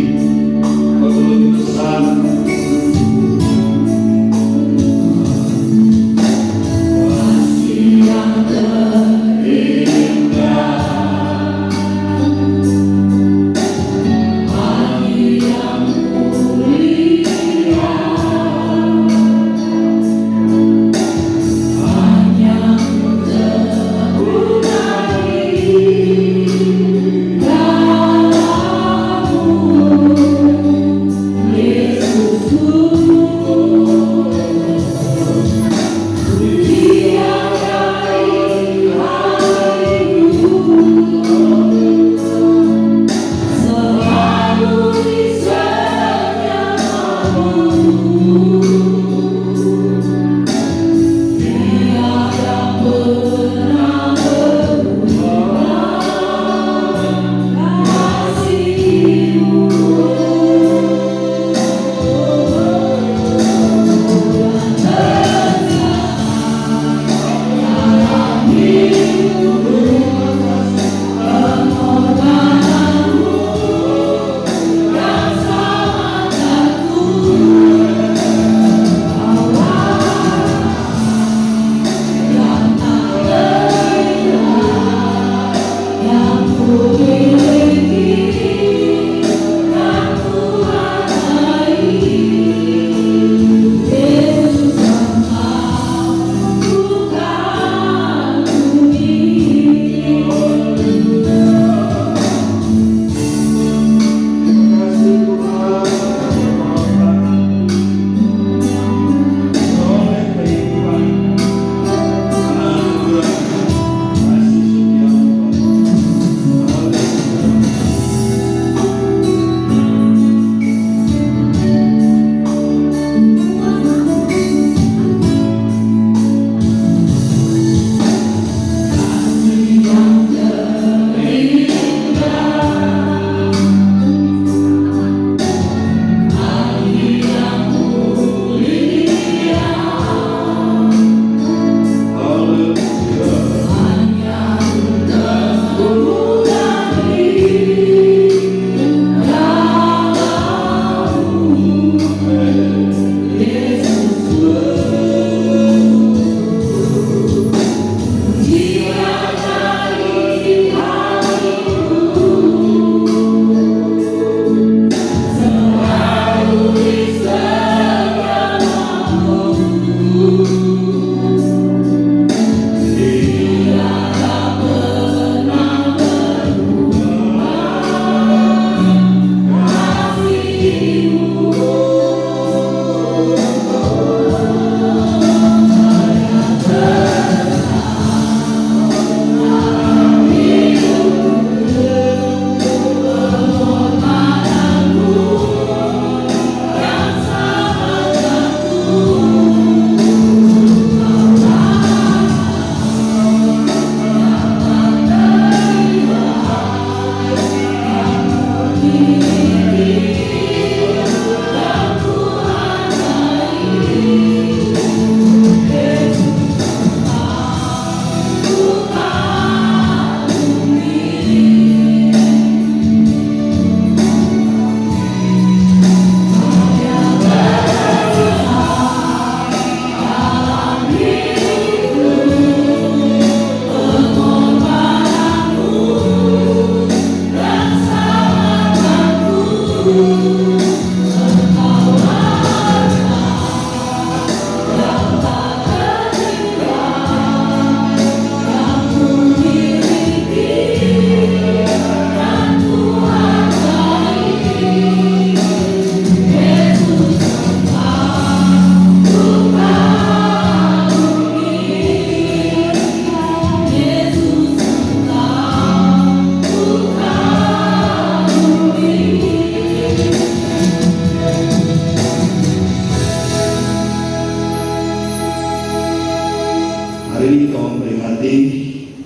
Hari ini kita memperingati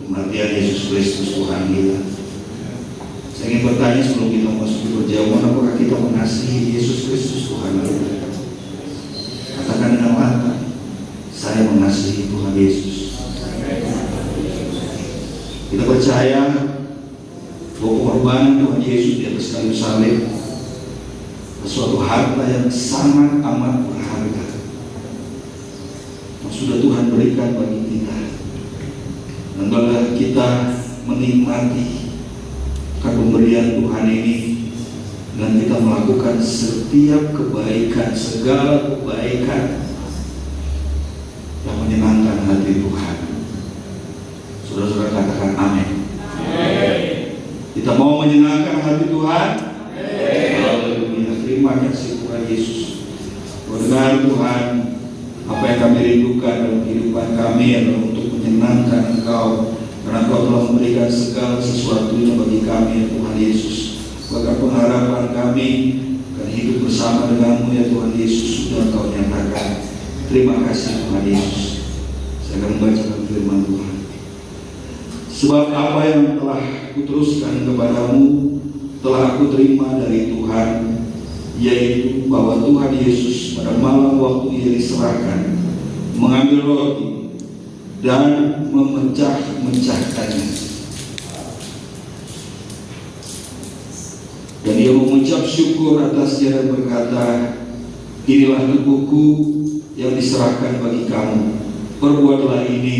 kematian Yesus Kristus Tuhan kita. Saya ingin bertanya sebelum kita masuk ke perjamuan, apakah kita mengasihi Yesus Kristus Tuhan kita? Katakan dengan lantang, saya mengasihi Tuhan Yesus. Kita percaya bahwa pengorbanan Tuhan Yesus di atas kayu salib suatu harta yang sangat amat berharga yang sudah Tuhan berikan bagi kita. Dan bila kita menikmati pemberian Tuhan ini dan kita melakukan setiap kebaikan, segala kebaikan yang menyenangkan hati Tuhan. Saudara-saudara katakan amin. Kita mau menyenangkan hati Tuhan. Haleluya. Terima kasih Tuhan Yesus. Benar Tuhan, apa yang kami rindukan dalam kehidupan kami adalah untuk menyenangkan Engkau, karena Engkau telah memberikan segala sesuatunya bagi kami ya Tuhan Yesus. Maka pengharapan kami akan hidup bersama denganmu ya Tuhan Yesus sudah Engkau nyatakan. Terima kasih Tuhan Yesus. Saya akan membacakan firman Tuhan. Sebab apa yang telah kuteruskan kepadamu telah aku terima dari Tuhan, yaitu bahwa Tuhan Yesus pada malam waktu ia diserahkan mengambil roti dan memecah-mecahkannya. Dan ia mengucap syukur atasnya dan berkata, inilah tubuhku yang diserahkan bagi kamu. Perbuatlah ini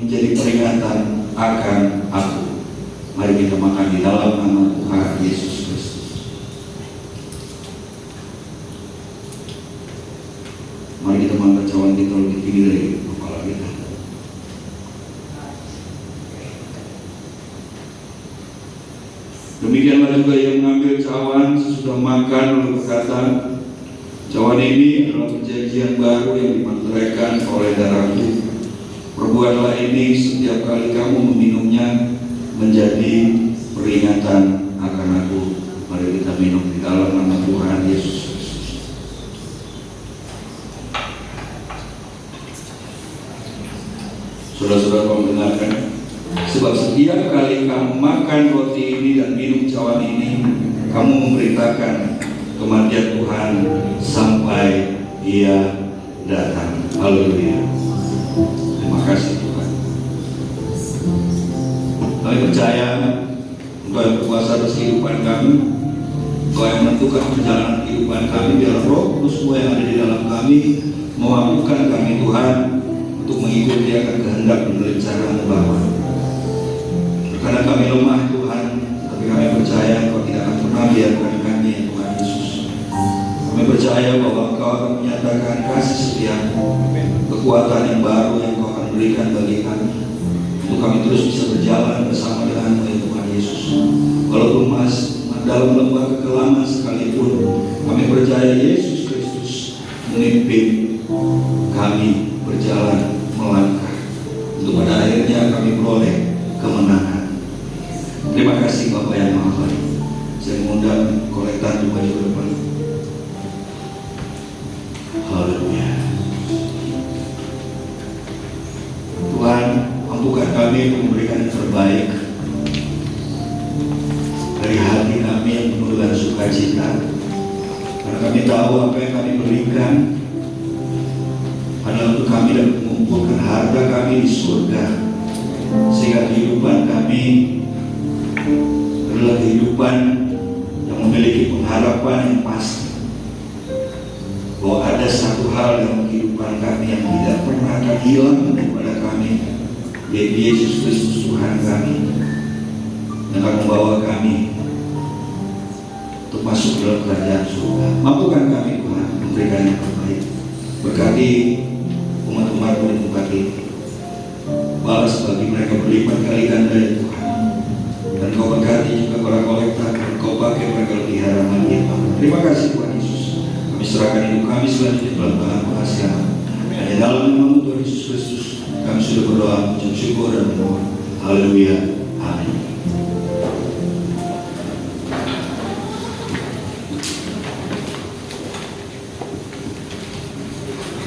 menjadi peringatan akan aku. Mari kita makan di dalam nama Tuhan Yesus Kristus. Mari kita mengangkat cawan kita lebih tinggi dari kepala kita. Demikianlah juga yang mengambil cawan sesudah makan lalu berkata, cawan ini adalah perjanjian baru yang dimeteraikan oleh darahku. Perbuatlah ini setiap kali kamu meminumnya menjadi peringatan akan aku. Mari kita minum di dalam nama Tuhan Yesus Kristus. Saudara-saudara mendengarkan, sebab setiap kali kamu makan roti ini dan minum cawan ini, kamu memberitakan kematian Tuhan sampai Ia datang. Haleluya. Terima kasih Tuhan. Kami percaya Engkau yang berkuasa atas kehidupan kami, Engkau yang menentukan perjalanan kehidupan kami. Biar Roh Kudus yang ada di dalam kami memampukan kami Tuhan untuk mengikuti akan kehendak dan rencana-Mu Bapa. Karena kami lemah Tuhan, tapi kami percaya Engkau tidak akan pernah biarkan kami ya Tuhan Yesus. Kami percaya bahwa Engkau akan menyatakan kasih setia-Mu, kekuatan yang baru yang Engkau akan berikan bagi kami, untuk kami terus bisa berjalan bersama dengan-Mu ya Tuhan Yesus. Walaupun dalam lembah kekelaman sekalipun, kami percaya Yesus Kristus memimpin kami berjalan melangkah, untuk pada akhirnya kami beroleh kemenangan. Terima kasih Bapak yang Maha Baik. Saya mengundang kolektan juga di depan. Haleluya. Tuhan, mampukan kami untuk memberikan yang terbaik dari hati kami yang penuh dengan sukacita, karena kami tahu apa yang kami berikan adalah untuk kami dan mengumpulkan harga kami di surga, sehingga kehidupan kami adalah kehidupan yang memiliki pengharapan yang pasti bahwa ada satu hal dalam kehidupan kami yang tidak pernah akan hilang daripada kami, yaitu Yesus Kristus Tuhan kami, yang akan membawa kami untuk masuk dalam kerajaan surga. Mampukan kami Tuhan memberikan yang terbaik. Berkati umat-umat-Mu di tempat ini, balas bagi mereka berlipat kali ganda ya Tuhan. Dan Kau berkati juga para kolektor, dan Kau pakai mereka lebih harapan ya Tuhan. Terima kasih Tuhan Yesus. Kami serahkan hidup kami selanjutnya dalam tangan pengasihan. Hanya dalam nama Tuhan Yesus Kristus kami sudah berdoa, mengucap syukur dan memohon. Haleluya. Amin.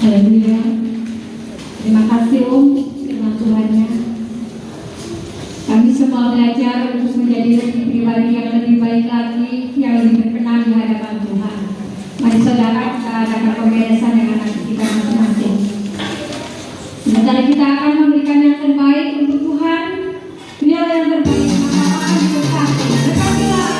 Haleluya. Terima kasih Om, firman Tuhan semua belajar untuk menjadi lebih pribadi yang lebih baik lagi, yang lebih berkenan di hadapan Tuhan. Mari saudara kita adakan pemberesan dengan hati kita masing-masing. Sementara kita akan memberikan yang terbaik untuk Tuhan, Dia yang terbaik akan diberkati. Berkatilah.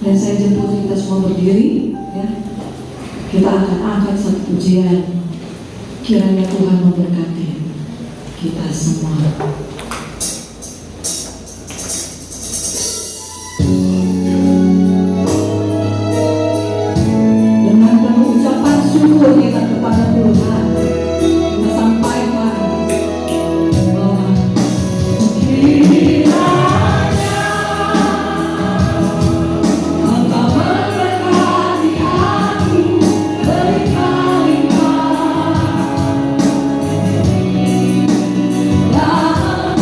Dan saya jemput kita semua berdiri, ya. Kita akan angkat satu pujian. Kiranya Tuhan memberkati kita semua. Dengan penuh ucapan syukur kita kepada Tuhan, kita sampaikan bahwa Dalam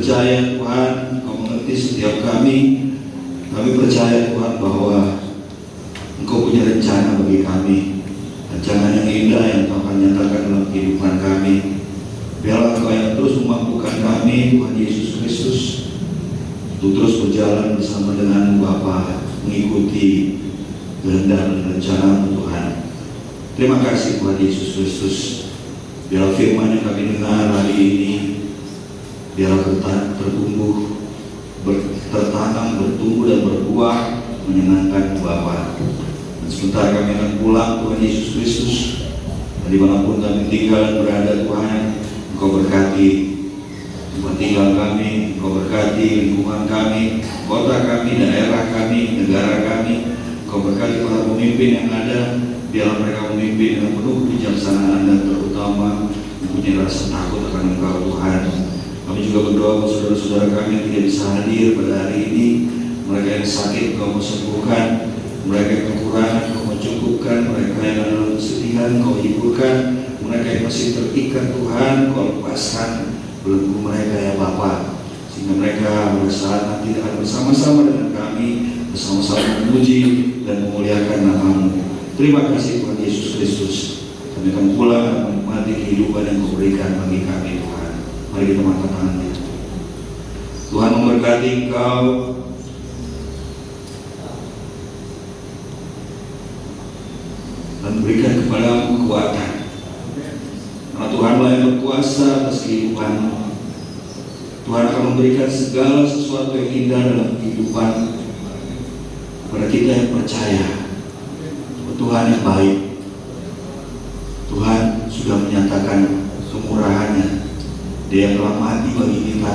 percaya Tuhan Engkau mengerti setiap kami. Kami percaya Tuhan bahwa Engkau punya rencana bagi kami, rencana yang indah yang Engkau akan nyatakan dalam kehidupan kami. Biarlah Engkau yang terus memampukan kami, Tuhan Yesus Kristus, untuk terus berjalan bersama dengan Bapa, mengikuti kehendak dan rencana Tuhan. Terima kasih Tuhan Yesus Kristus. Biarlah firman yang kami dengar hari ini, biarlah tertumbuh, tertanam, bertumbuh dan berbuah, menyenangkan Bapa. Dan sebentar kami akan pulang Tuhan Yesus Kristus. Dan dimanapun kami tinggal dan berada Tuhan, Engkau berkati tempat tinggal kami, Engkau berkati lingkungan kami, kota kami, daerah kami, negara kami. Engkau berkati para pemimpin yang ada. Biarlah mereka memimpin dengan penuh kebijaksanaan dan terutama mempunyai rasa takut akan Engkau Tuhan. Kami juga berdoa buat saudara-saudara kami yang tidak bisa hadir pada hari ini. Mereka yang sakit Engkau mau sembuhkan, mereka yang kekurangan Engkau mau cukupkan, mereka yang ada dalam kesedihan Engkau hiburkan, mereka yang masih terikat Tuhan Engkau lepaskan belenggu mereka ya Bapa, sehingga mereka pada saat nanti akan bersama-sama dengan kami, bersama-sama memuji dan memuliakan nama-Mu. Terima kasih Tuhan Yesus Kristus. Kami akan pulang dan menikmati kehidupan yang Kau berikan bagi kami Tuhan. Mari kita angkat tangannya. Tuhan memberkati Engkau. Dan berikan kepadamu kekuatan. Karena Tuhanlah yang berkuasa atas kehidupanmu. Tuhan akan memberikan segala sesuatu yang indah dalam kehidupan kepada kita yang percaya. Tuhan yang baik. Tuhan sudah menyatakan kemurahannya. Dia yang telah mati bagi kita,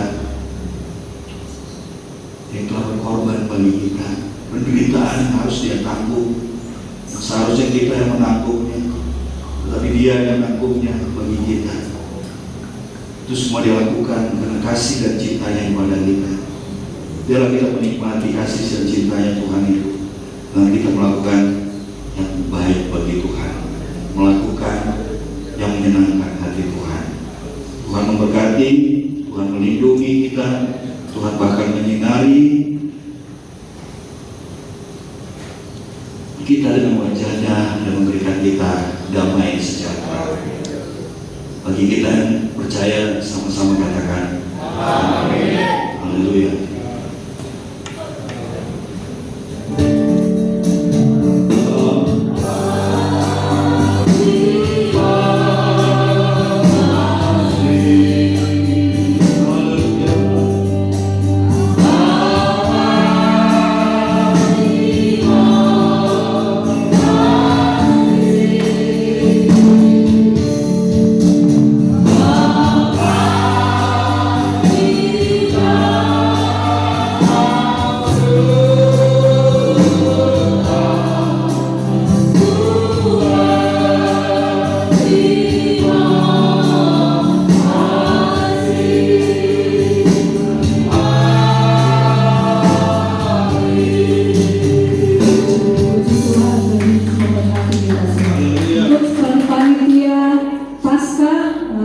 Dia yang telah berkorban bagi kita. Penderitaan yang harus Dia tanggung, yang seharusnya kita yang menanggungnya, tetapi Dia yang menanggungnya bagi kita. Itu semua Dia lakukan karena kasih dan cintanya kepada kita. Biarlah kita menikmati kasih dan cintanya Tuhan itu, dan kita melakukan yang baik bagi Tuhan, melakukan yang menyenangkan hati Tuhan. Tuhan memberkati, Tuhan melindungi kita, Tuhan bahkan menyinari kita dengan wajahnya dan memberikan kita damai sejahtera. Bagi kita yang percaya, sama-sama katakan amin. Haleluya.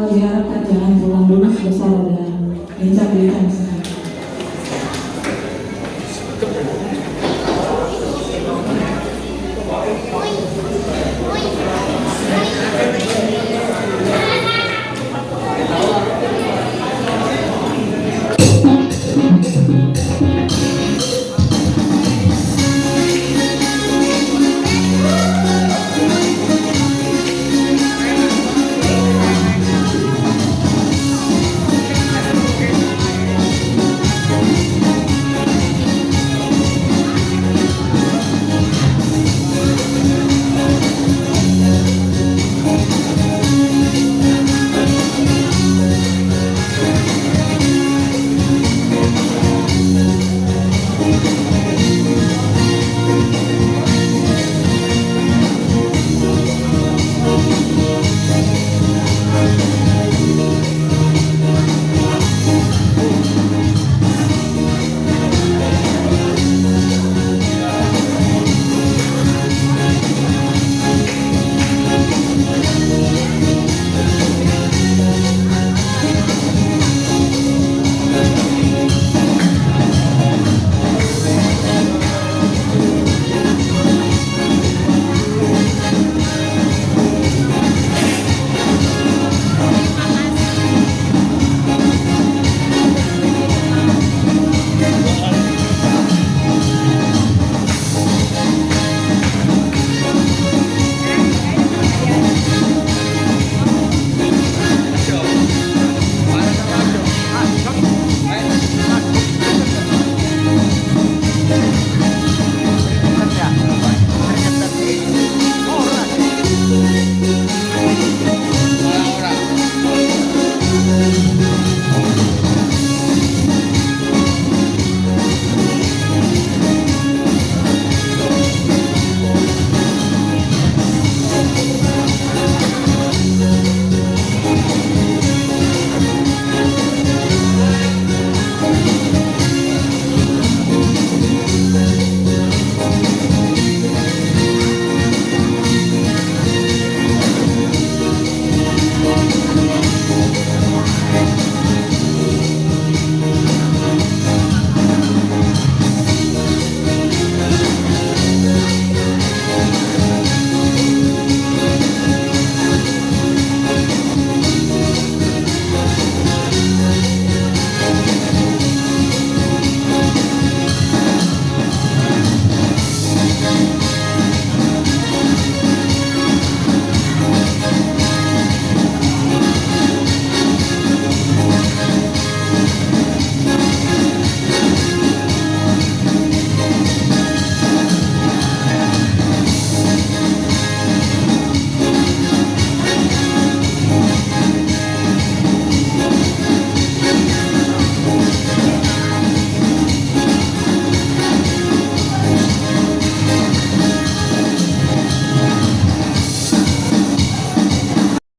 Diharapkan jangan pulang dulu, selesai ada bincang-bincang